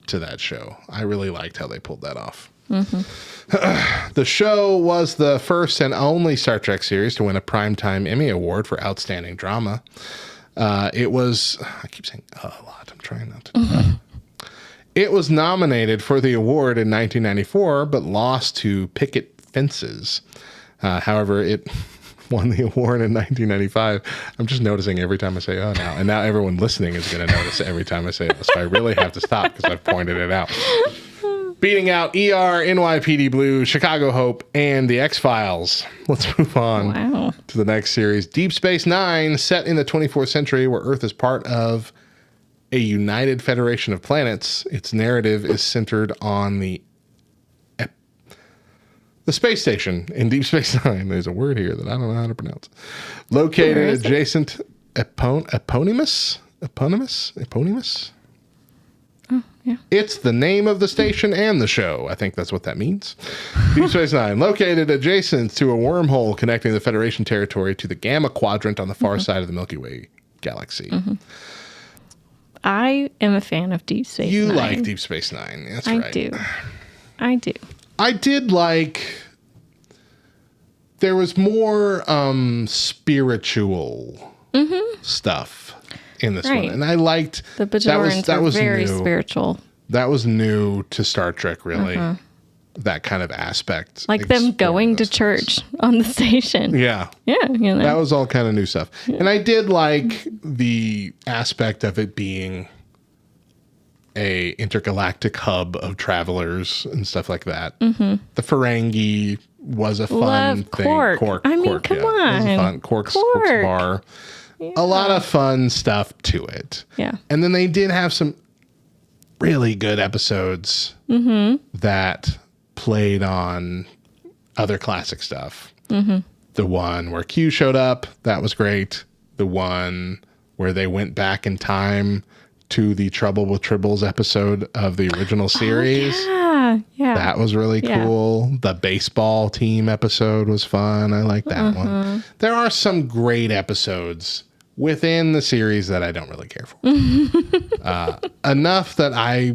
to that show. I really liked how they pulled that off. The show was the first and only Star Trek series to win a Primetime Emmy Award for Outstanding Drama. It was, I keep saying a lot, I'm trying not to do that. It was nominated for the award in 1994, but lost to Picket Fences. However, it won the award in 1995. I'm just noticing every time I say "oh" now, and now everyone listening is going to notice every time I say it. So I really have to stop because I've pointed it out. beating out ER, NYPD Blue, Chicago Hope, and the X-Files. Let's move on to the next series. Deep Space Nine, set in the 24th century where Earth is part of a united federation of planets. Its narrative is centered on the space station in Deep Space Nine. There's a word here that I don't know how to pronounce. Located adjacent eponymous. Oh, yeah. It's the name of the station and the show. I think that's what that means. Deep Space Nine, located adjacent to a wormhole connecting the Federation territory to the Gamma Quadrant on the far side of the Milky Way galaxy. I am a fan of Deep Space Nine. You like Deep Space Nine. That's right. I do. I did like... There was more spiritual stuff in this one. And I liked... The Bajorans that was very new. spiritual. That was new to Star Trek, really. That kind of aspect. Like them going to church on the station. Yeah. Yeah. You know. That was all kind of new stuff. Yeah. And I did like the aspect of it being a intergalactic hub of travelers and stuff like that. The Ferengi was a fun thing. Quark. Quark. I mean, come on. It was a fun Quark's bar. Yeah. A lot of fun stuff to it. Yeah. And then they did have some really good episodes that played on other classic stuff. The one where Q showed up, that was great. The one where they went back in time to the Trouble with Tribbles episode of the original series. Yeah. That was really cool. The baseball team episode was fun. I like that one. There are some great episodes within the series that I don't really care for. Enough that I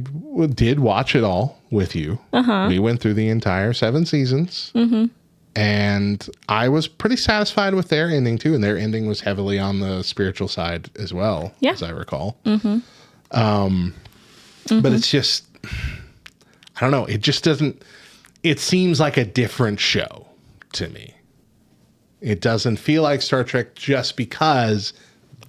did watch it all with you. We went through the entire 7 seasons. And I was pretty satisfied with their ending too. And their ending was heavily on the spiritual side as well, as I recall. But it's just, I don't know. It just doesn't, it seems like a different show to me. It doesn't feel like Star Trek just because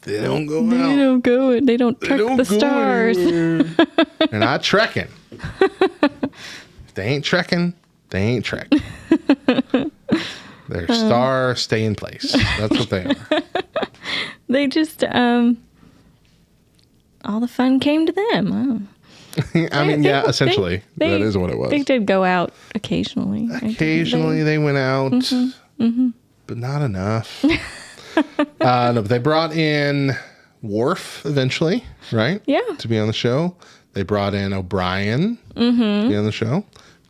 they don't go out. They don't go. They don't trek the stars. They're not trekking. If they ain't trekking, they ain't trekking. They're star stay in place. That's what they are. They just, all the fun came to them. I mean, essentially. That is what it was. They did go out occasionally. Occasionally they went out, but not enough. No, but they brought in Worf eventually, right? Yeah. To be on the show. They brought in O'Brien to be on the show.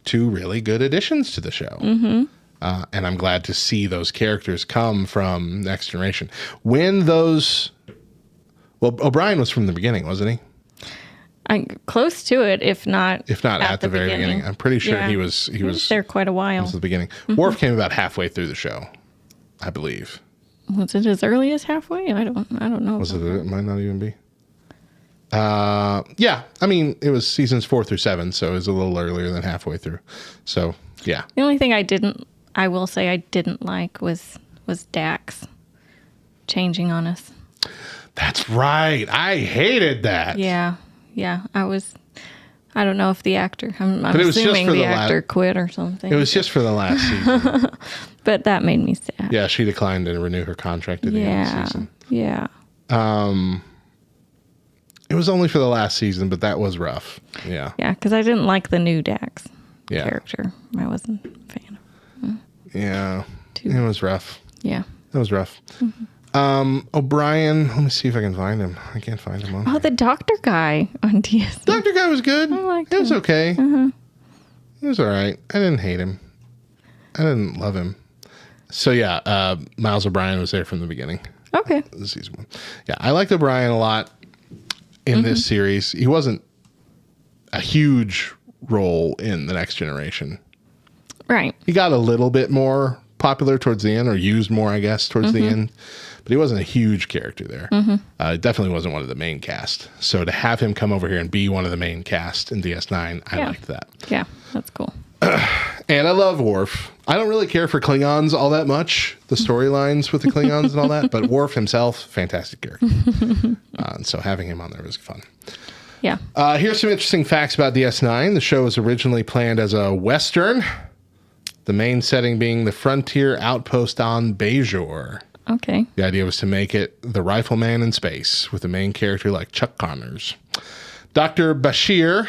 2 really good additions to the show. And I'm glad to see those characters come from Next Generation. When those... Well, O'Brien was from the beginning, wasn't he? Close to it, if not at the very beginning. I'm pretty sure he was there quite a while. At the beginning. Worf came about halfway through the show, I believe. Was it as early as halfway? I don't know. It might not even be. Yeah. I mean, it was seasons 4 through 7, so it was a little earlier than halfway through. So yeah. The only thing I will say I didn't like was Dax changing on us. That's right. I hated that. Yeah. I don't know if the actor, I'm assuming the actor quit or something. It was just for the last season. But that made me sad. Yeah, she declined to renew her contract at the end of the season. Yeah. It was only for the last season, but that was rough. Yeah. Yeah, because I didn't like the new Dax character. I wasn't a fan of. Yeah. It was rough. Yeah. It was rough. O'Brien, let me see if I can find him. I can't find him on the doctor guy on DS. Doctor guy was good. I liked him. It was okay. He was all right. I didn't hate him. I didn't love him. So yeah, Miles O'Brien was there from the beginning. Okay. Season 1. Yeah, I liked O'Brien a lot in this series. He wasn't a huge role in The Next Generation. Right. He got a little bit more popular towards the end, or used more, I guess, towards the end. But he wasn't a huge character there. Definitely wasn't one of the main cast. So to have him come over here and be one of the main cast in DS9, I liked that. Yeah, that's cool. And I love Worf. I don't really care for Klingons all that much, the storylines with the Klingons and all that, but Worf himself, fantastic character. And so having him on there was fun. Yeah. Here's some interesting facts about DS9. The show was originally planned as a Western, the main setting being the frontier outpost on Bajor. Okay. The idea was to make it the rifleman in space with the main character like Chuck Connors. Dr. Bashir,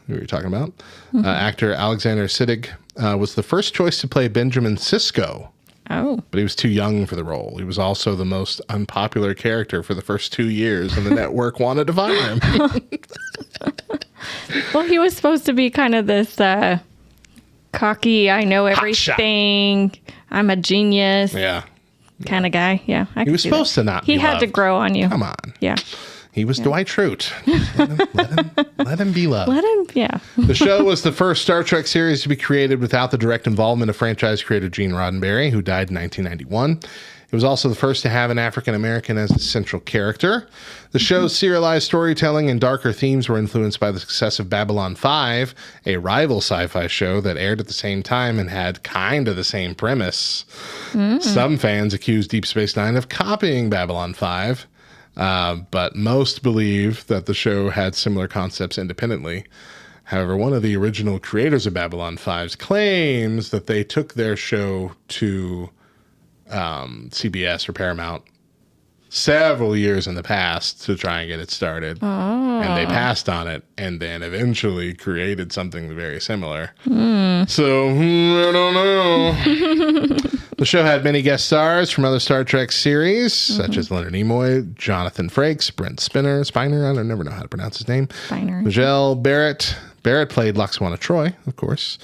who you're talking about, actor Alexander Siddig, was the first choice to play Benjamin Sisko. Oh. But he was too young for the role. He was also the most unpopular character for the first 2 years, and the network wanted to fire him. Well, he was supposed to be kind of this cocky, I know everything, I'm a genius kind of guy. Yeah. He was supposed to not be He had to loved. grow on you. Come on. Yeah. He was Dwight Schrute. Let him be loved. Let him, yeah. The show was the first Star Trek series to be created without the direct involvement of franchise creator Gene Roddenberry, who died in 1991. It was also the first to have an African American as a central character. The show's serialized storytelling and darker themes were influenced by the success of Babylon 5, a rival sci-fi show that aired at the same time and had kind of the same premise. Some fans accused Deep Space Nine of copying Babylon 5. But most believe that the show had similar concepts independently. However, one of the original creators of Babylon 5 claims that they took their show to CBS or Paramount several years in the past to try and get it started. And they passed on it and then eventually created something very similar. So, I don't know. The show had many guest stars from other Star Trek series, such as Leonard Nimoy, Jonathan Frakes, Brent Spiner, I don't never know how to pronounce his name. Majel Barrett. Barrett played Laxwana Troy, of course,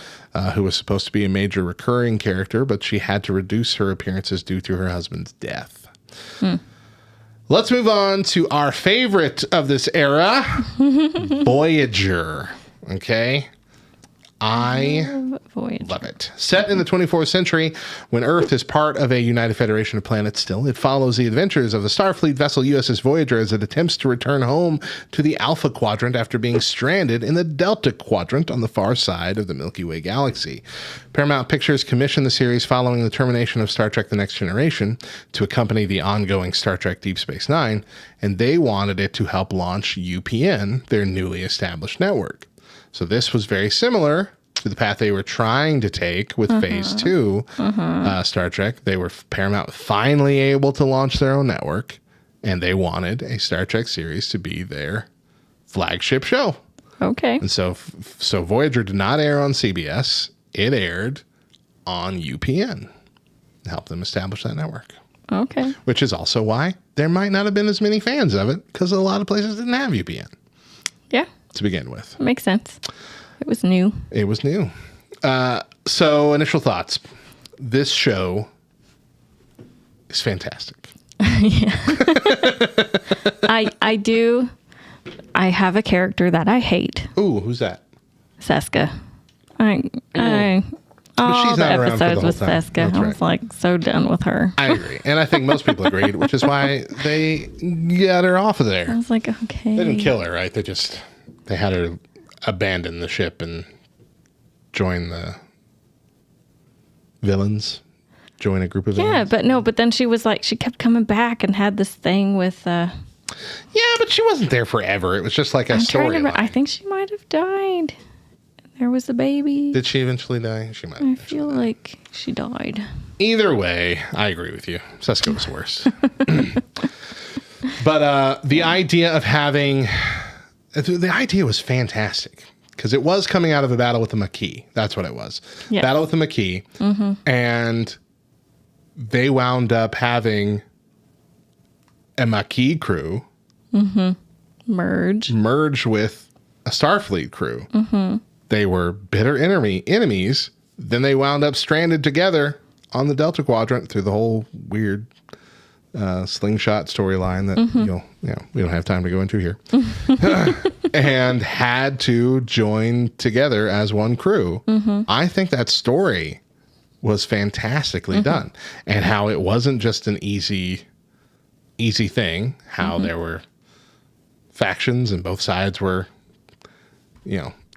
who was supposed to be a major recurring character, but she had to reduce her appearances due to her husband's death. Let's move on to our favorite of this era, Voyager. Okay? I love it. Set in the 24th century, when Earth is part of a united federation of planets still, it follows the adventures of the Starfleet vessel USS Voyager as it attempts to return home to the Alpha Quadrant after being stranded in the Delta Quadrant on the far side of the Milky Way galaxy. Paramount Pictures commissioned the series following the termination of Star Trek The Next Generation to accompany the ongoing Star Trek Deep Space Nine, and they wanted it to help launch UPN, their newly established network. So this was very similar to the path they were trying to take with Phase 2 Star Trek. They were Paramount finally able to launch their own network, and they wanted a Star Trek series to be their flagship show. Okay. And so Voyager did not air on CBS. It aired on UPN to help them establish that network. Okay. Which is also why there might not have been as many fans of it, because a lot of places didn't have UPN. Yeah. To begin with. Makes sense. It was new. It was new. So initial thoughts. This show is fantastic. I do. I have a character that I hate. Ooh, who's that? Seska. All she's the not around for the episodes whole with time. Seska. That's I was like so done with her. I agree. And I think most people agreed, which is why they got her off of I there. was like, okay. They didn't kill her, right? They had her abandon the ship and join the villains. Join a group of villains. Yeah, but then she was like, she kept coming back and had this thing with Yeah, but she wasn't there forever. It was just like a storyline. I think she might have died. There was a baby. Did she eventually die? She might. I feel like she died. Either way, I agree with you. Seska was worse. But the idea of having... The idea was fantastic. Because it was coming out of a battle with the Maquis. That's what it was. Yes. Battle with the Maquis. And they wound up having a Maquis crew merge with a Starfleet crew. They were bitter enemies. Then they wound up stranded together on the Delta Quadrant through the whole weird slingshot storyline that we don't have time to go into here. And had to join together as one crew. I think that story was fantastically done, and how it wasn't just an easy thing. How there were factions and both sides were,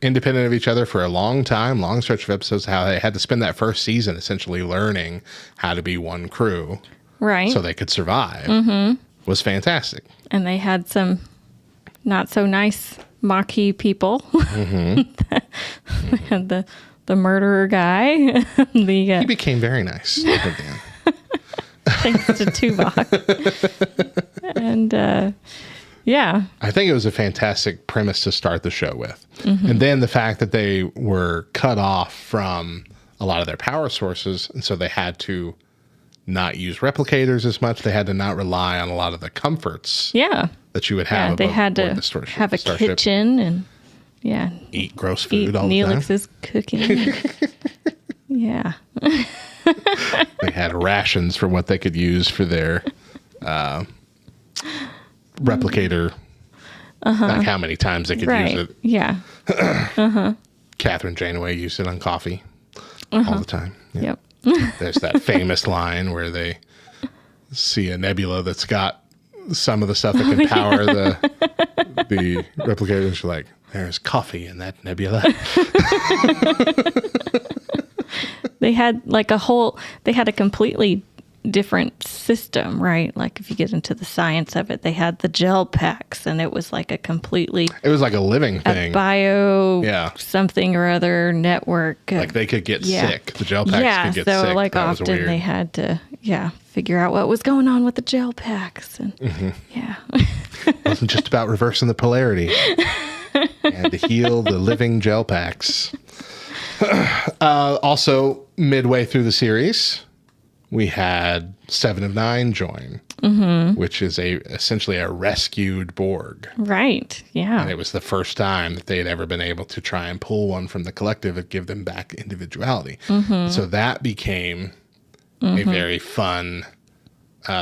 independent of each other for a long stretch of episodes. How they had to spend that first season essentially learning how to be one crew, right? So they could survive. Was fantastic. And they had some not so nice Maquis people. And the murderer guy. He became very nice at the end. Thanks to Tuvok. And yeah. I think it was a fantastic premise to start the show with. And then the fact that they were cut off from a lot of their power sources, and so they had to not use replicators as much. They had to not rely on a lot of the comforts that you would have. Yeah, they had to have a kitchen and eat gross food all the Neelix time. is cooking. Yeah. They had rations for what they could use for their replicator. Like how many times they could use it. Yeah. Catherine Janeway used it on coffee all the time. Yeah. Yep. There's that famous line where they see a nebula that's got some of the stuff that can power the replicators. She's like, there's coffee in that nebula. They had they had a completely different system, right? Like if you get into the science of it, they had the gel packs and it was like it was like a living thing. Something or other network. Like they could get sick. The gel packs could get sick. So like that often they had to, figure out what was going on with the gel packs. And it wasn't just about reversing the polarity. They had to heal the living gel packs. Also, midway through the series, we had 7 of 9 join, which is essentially a rescued Borg. Right, yeah. And it was the first time that they had ever been able to try and pull one from the collective and give them back individuality. So that became a very fun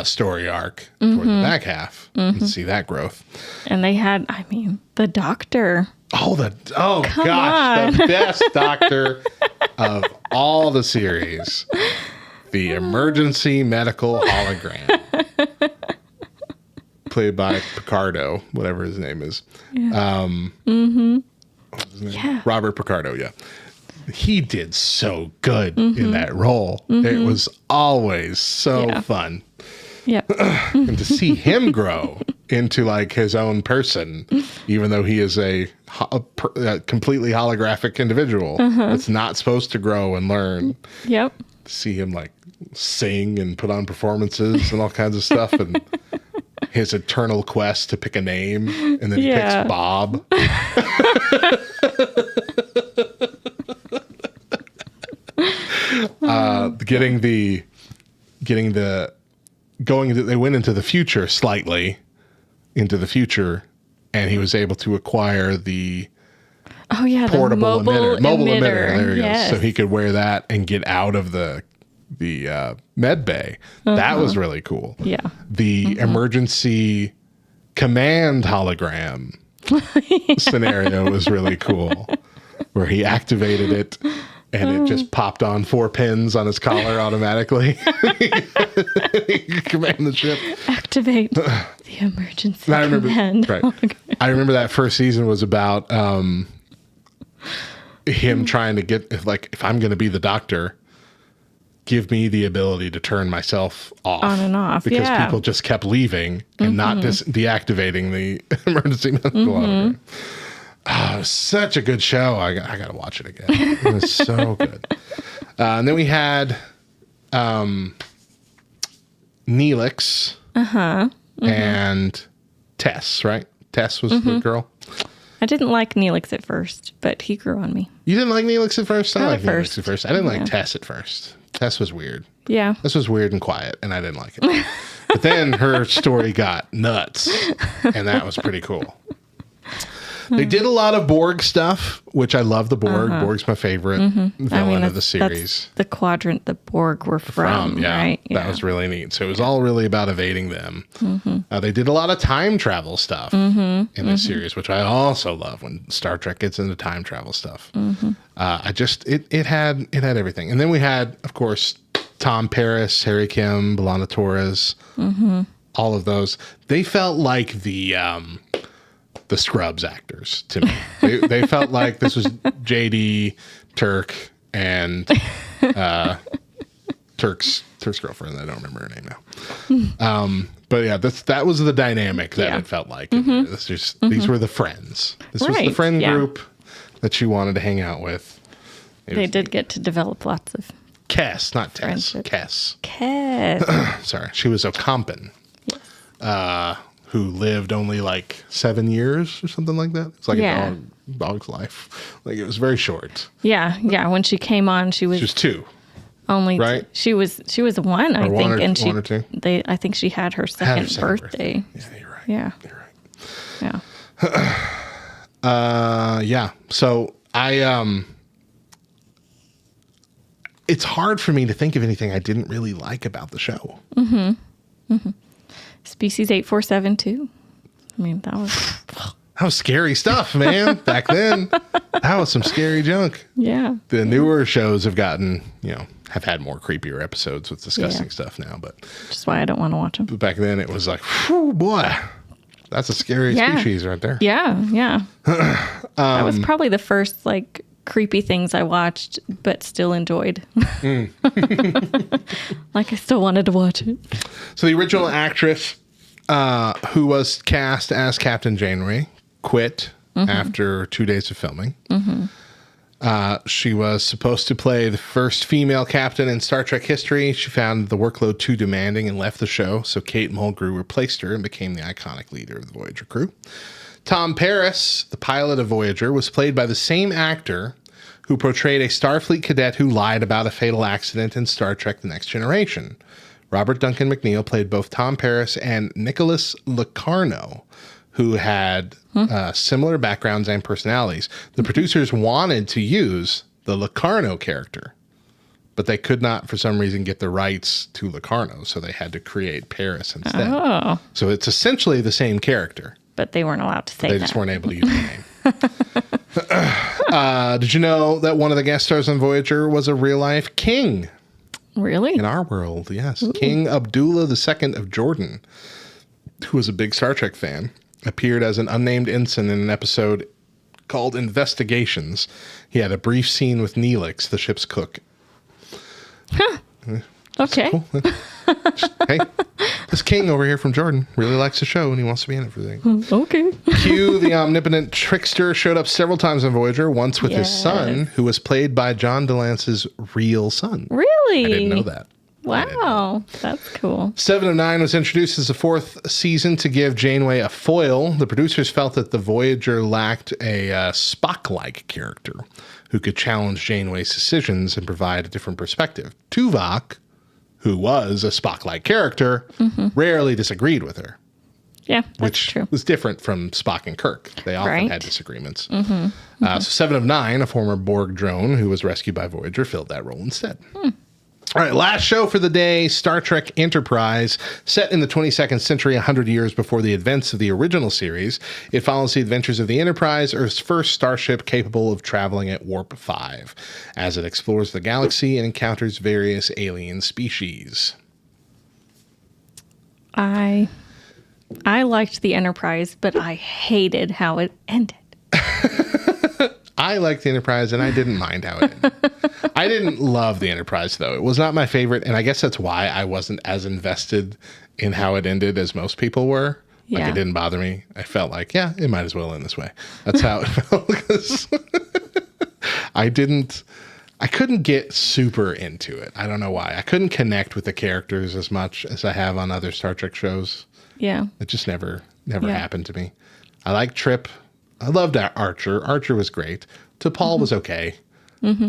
story arc toward the back half. And see that growth. And they had, the Doctor. The best Doctor of all the series. The emergency medical hologram. Played by Picardo, whatever his name is. Yeah. What was his name? Yeah. Robert Picardo, yeah. He did so good in that role. It was always so fun. Yep. And to see him grow into like his own person, even though he is a completely holographic individual that's not supposed to grow and learn. Yep. To see him like sing and put on performances and all kinds of stuff, and his eternal quest to pick a name, and then he picks Bob. They went into the future slightly, and he was able to acquire the portable the mobile emitter. There he goes. So he could wear that and get out of the med bay. That was really cool. Yeah. The emergency command hologram scenario was really cool, where he activated it and it just popped on 4 pins on his collar automatically. He could command the ship. Activate the emergency command. Right. I remember that first season was about him trying to get, if I'm going to be the Doctor, give me the ability to turn myself off. On and off, because people just kept leaving and not deactivating the emergency medical hologram. Oh, it was such a good show. I got to watch it again. It was so good. And then we had Neelix and Tess, right? Tess was the girl. I didn't like Neelix at first, but he grew on me. You didn't like Neelix at first? I liked first. Neelix at first. I didn't like Tess at first. Tess was weird. Yeah. This was weird and quiet, and I didn't like it. But then her story got nuts, and that was pretty cool. They did a lot of Borg stuff, which I love the Borg. Borg's my favorite villain of the series. That's the quadrant the Borg were from, right? That was really neat. So it was all really about evading them. They did a lot of time travel stuff in this series, which I also love when Star Trek gets into time travel stuff. It had everything. And then we had, of course, Tom Paris, Harry Kim, B'Elanna Torres, all of those. They felt like the Scrubs actors to me. They felt like this was JD, Turk, and Turk's It's her girlfriend. I don't remember her name now. But yeah, that was the dynamic that it felt like. These were the friends. This was the friend group that she wanted to hang out with. They did get to develop lots of Kess, not Tess. friendship. Kess. Sorry, she was Ocampan, who lived only like 7 years or something like that. It's like a dog's life. Like it was very short. Yeah. When she came on, she was 2. Only right? She was 1, I think, and one or two. I think she had her second birthday. Yeah, you're right. Yeah, you're right. Yeah. So it's hard for me to think of anything I didn't really like about the show. Species 847 I mean, that was scary stuff, man. Back then, that was some scary junk. Yeah. The newer shows have gotten, have had more creepier episodes with disgusting stuff now, but which is why I don't want to watch them. But back then, it was like, whew, boy, that's a scary species right there. Yeah. That was probably the first like creepy things I watched, but still enjoyed. Like I still wanted to watch it. So the original actress who was cast as Captain Janeway quit after 2 days of filming. She was supposed to play the first female captain in Star Trek history. She found the workload too demanding and left the show, so Kate Mulgrew replaced her and became the iconic leader of the Voyager crew. Tom Paris, the pilot of Voyager, was played by the same actor who portrayed a Starfleet cadet who lied about a fatal accident in Star Trek The Next Generation. Robert Duncan McNeil played both Tom Paris and Nicholas Locarno, who had similar backgrounds and personalities. The producers wanted to use the Locarno character, but they could not, for some reason, get the rights to Locarno, so they had to create Paris instead. Oh. So it's essentially the same character. But they weren't allowed to say that. They just weren't able to use the name. Did you know that one of the guest stars on Voyager was a real-life king? Really? In our world, yes. Ooh. King Abdullah II of Jordan, who was a big Star Trek fan, appeared as an unnamed ensign in an episode called Investigations. He had a brief scene with Neelix, the ship's cook. Huh. Okay. Cool. Hey, this king over here from Jordan really likes the show and he wants to be in it for the thing. Okay. Q, the omnipotent trickster, showed up several times on Voyager, once with his son, who was played by John DeLance's real son. Really? I didn't know that. Wow. That's cool. 7 of 9 was introduced as the 4th season to give Janeway a foil. The producers felt that the Voyager lacked a Spock-like character who could challenge Janeway's decisions and provide a different perspective. Tuvok, who was a Spock-like character, rarely disagreed with her. Yeah, that's which true. was different from Spock and Kirk. They often had disagreements. So 7 of 9, a former Borg drone who was rescued by Voyager, filled that role instead. All right, last show for the day, Star Trek Enterprise. Set in the 22nd century, 100 years before the events of the original series, it follows the adventures of the Enterprise, Earth's first starship capable of traveling at Warp 5, as it explores the galaxy and encounters various alien species. I liked the Enterprise, but I hated how it ended. I liked the Enterprise, and I didn't mind how it ended. I didn't love the Enterprise, though. It was not my favorite, and I guess that's why I wasn't as invested in how it ended as most people were. Like, it didn't bother me. I felt like, yeah, it might as well end this way. That's how it felt. Because I couldn't get super into it. I don't know why. I couldn't connect with the characters as much as I have on other Star Trek shows. Yeah. It just never happened to me. I like Trip. I loved Archer. Archer was great. T'Pol was okay.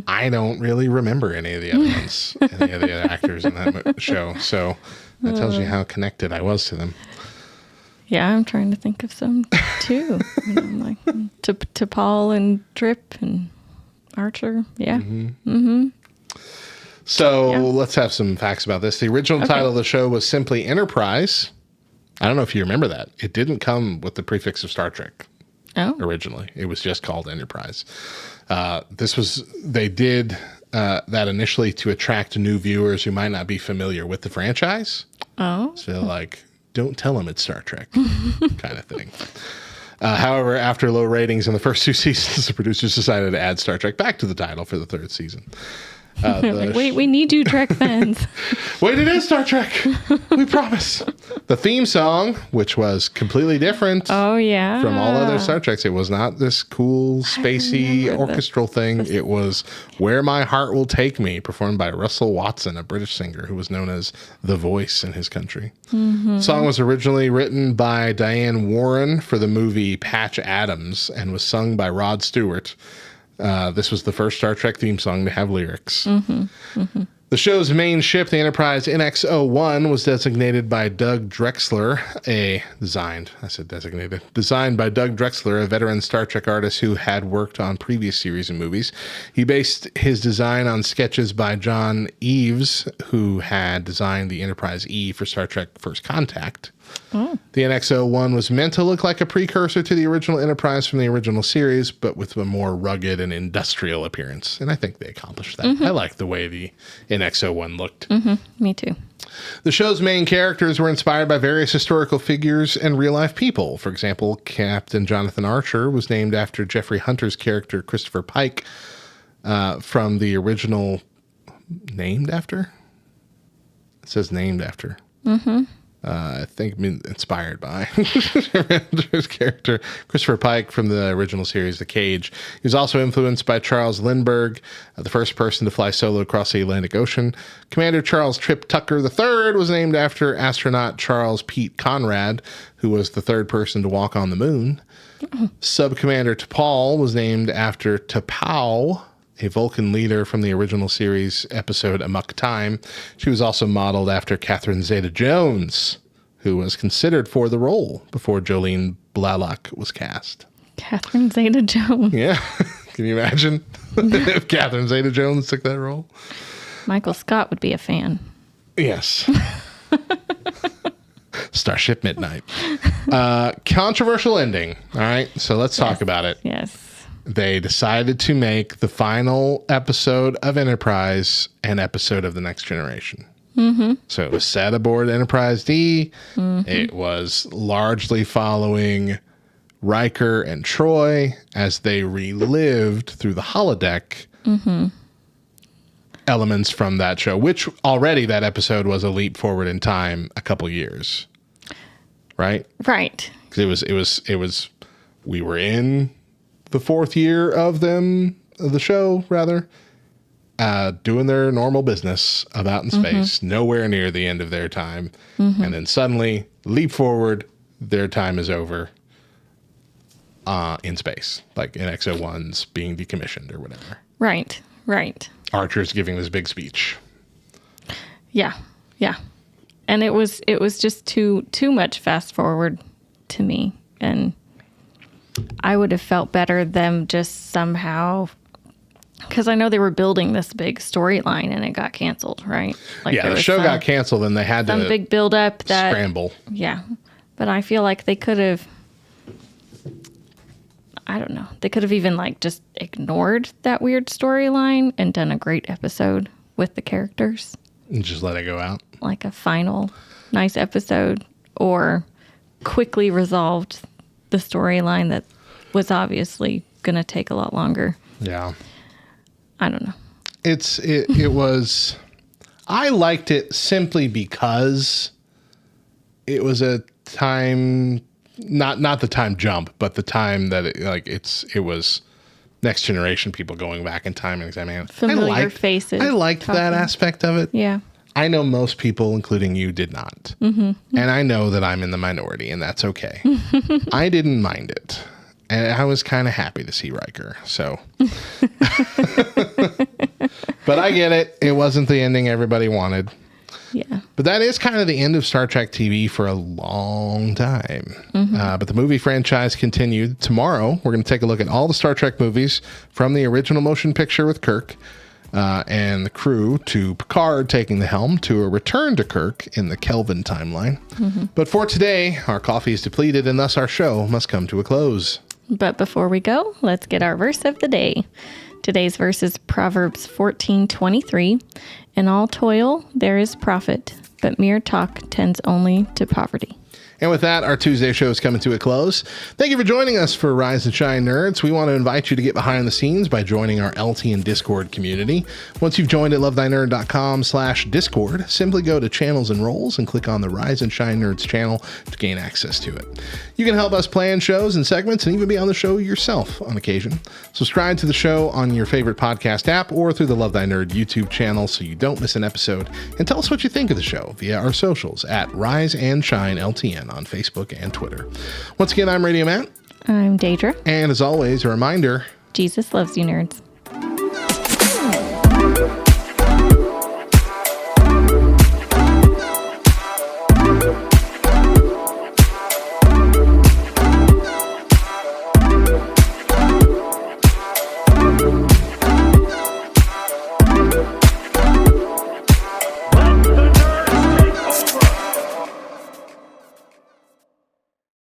I don't really remember any of the other ones, any of the other actors in that show. So that tells you how connected I was to them. Yeah, I'm trying to think of some too. Like T'Pol and Trip and Archer. Yeah. So let's have some facts about this. The original title of the show was simply Enterprise. I don't know if you remember that. It didn't come with the prefix of Star Trek. Oh. Originally, it was just called Enterprise. They did that initially to attract new viewers who might not be familiar with the franchise. Oh. So like, don't tell them it's Star Trek kind of thing. However, after low ratings in the first 2 seasons, the producers decided to add Star Trek back to the title for the 3rd season. Wait, we need you, Trek fans. Wait, it is Star Trek. We promise. The theme song, which was completely different Oh, yeah. from all other Star Treks. It was not this cool, spacey, orchestral thing. It was Where My Heart Will Take Me, performed by Russell Watson, a British singer who was known as The Voice in his country. The song was originally written by Diane Warren for the movie Patch Adams and was sung by Rod Stewart. This was the first Star Trek theme song to have lyrics. The show's main ship, the Enterprise NX-01, was designated by Doug Drexler, designed by Doug Drexler, a veteran Star Trek artist who had worked on previous series and movies. He based his design on sketches by John Eaves, who had designed the Enterprise E for Star Trek First Contact. The NX-01 was meant to look like a precursor to the original Enterprise from the original series, but with a more rugged and industrial appearance. And I think they accomplished that. I like the way the NX-01 looked. Me too. The show's main characters were inspired by various historical figures and real-life people. For example, Captain Jonathan Archer was named after Jeffrey Hunter's character Christopher Pike from the original... Named after? It says named after. I think inspired by his character Christopher Pike from the original series The Cage. He was also influenced by Charles Lindbergh, the first person to fly solo across the Atlantic Ocean. Commander Charles Trip Tucker III was named after astronaut Charles Pete Conrad, who was the third person to walk on the moon. Sub-Commander T'Pol was named after T'Pau, a Vulcan leader from the original series episode Amok Time. She was also modeled after Catherine Zeta-Jones, who was considered for the role before Jolene Blalock was cast. Catherine Zeta-Jones. Yeah. Can you imagine if Catherine Zeta-Jones took that role? Michael Scott would be a fan. Yes. Starship Midnight. Controversial ending. All right. So let's talk about it. Yes. They decided to make the final episode of Enterprise an episode of The Next Generation. So it was set aboard Enterprise D. It was largely following Riker and Troy as they relived through the holodeck elements from that show, which already that episode was a leap forward in time a couple years. Right? Right. Because it was we were in the fourth year of the show, doing their normal business about in space, nowhere near the end of their time. And then suddenly, leap forward, their time is over in space, like NX-01's being decommissioned or whatever. Right. Archer's giving this big speech. Yeah. And it was just too much fast forward to me. And I would have felt better them just somehow, because I know they were building this big storyline and it got canceled, right? Like the show got canceled and they had some big build up that scramble. Yeah, but I feel like they could have. I don't know. They could have even just ignored that weird storyline and done a great episode with the characters. And just let it go out. Like a final nice episode, or quickly resolved the storyline that was obviously going to take a lot longer. Yeah. I don't know. It was, I liked it simply because it was a time, not the time jump, but the time that it was Next Generation people going back in time and examining. Familiar faces. I liked that aspect of it. Yeah. I know most people, including you, did not. And I know that I'm in the minority, and that's okay. I didn't mind it. And I was kind of happy to see Riker. So, but I get it. It wasn't the ending everybody wanted. Yeah. But that is kind of the end of Star Trek TV for a long time. But the movie franchise continued. Tomorrow, we're going to take a look at all the Star Trek movies from the original motion picture with Kirk and the crew to Picard taking the helm to a return to Kirk in the Kelvin timeline. But for today, our coffee is depleted and thus our show must come to a close. But before we go, let's get our verse of the day. Today's verse is Proverbs 14:23. In all toil there is profit, but mere talk tends only to poverty. And with that, our Tuesday show is coming to a close. Thank you for joining us for Rise and Shine Nerds. We want to invite you to get behind the scenes by joining our LTN Discord community. Once you've joined at lovethynerd.com/Discord, simply go to Channels and Roles and click on the Rise and Shine Nerds channel to gain access to it. You can help us plan shows and segments and even be on the show yourself on occasion. Subscribe to the show on your favorite podcast app or through the Love Thy Nerd YouTube channel so you don't miss an episode. And tell us what you think of the show via our socials at Rise and Shine LTN on Facebook and Twitter. Once again, I'm Radio Matt. I'm Deidra. And as always, a reminder, Jesus loves you, nerds.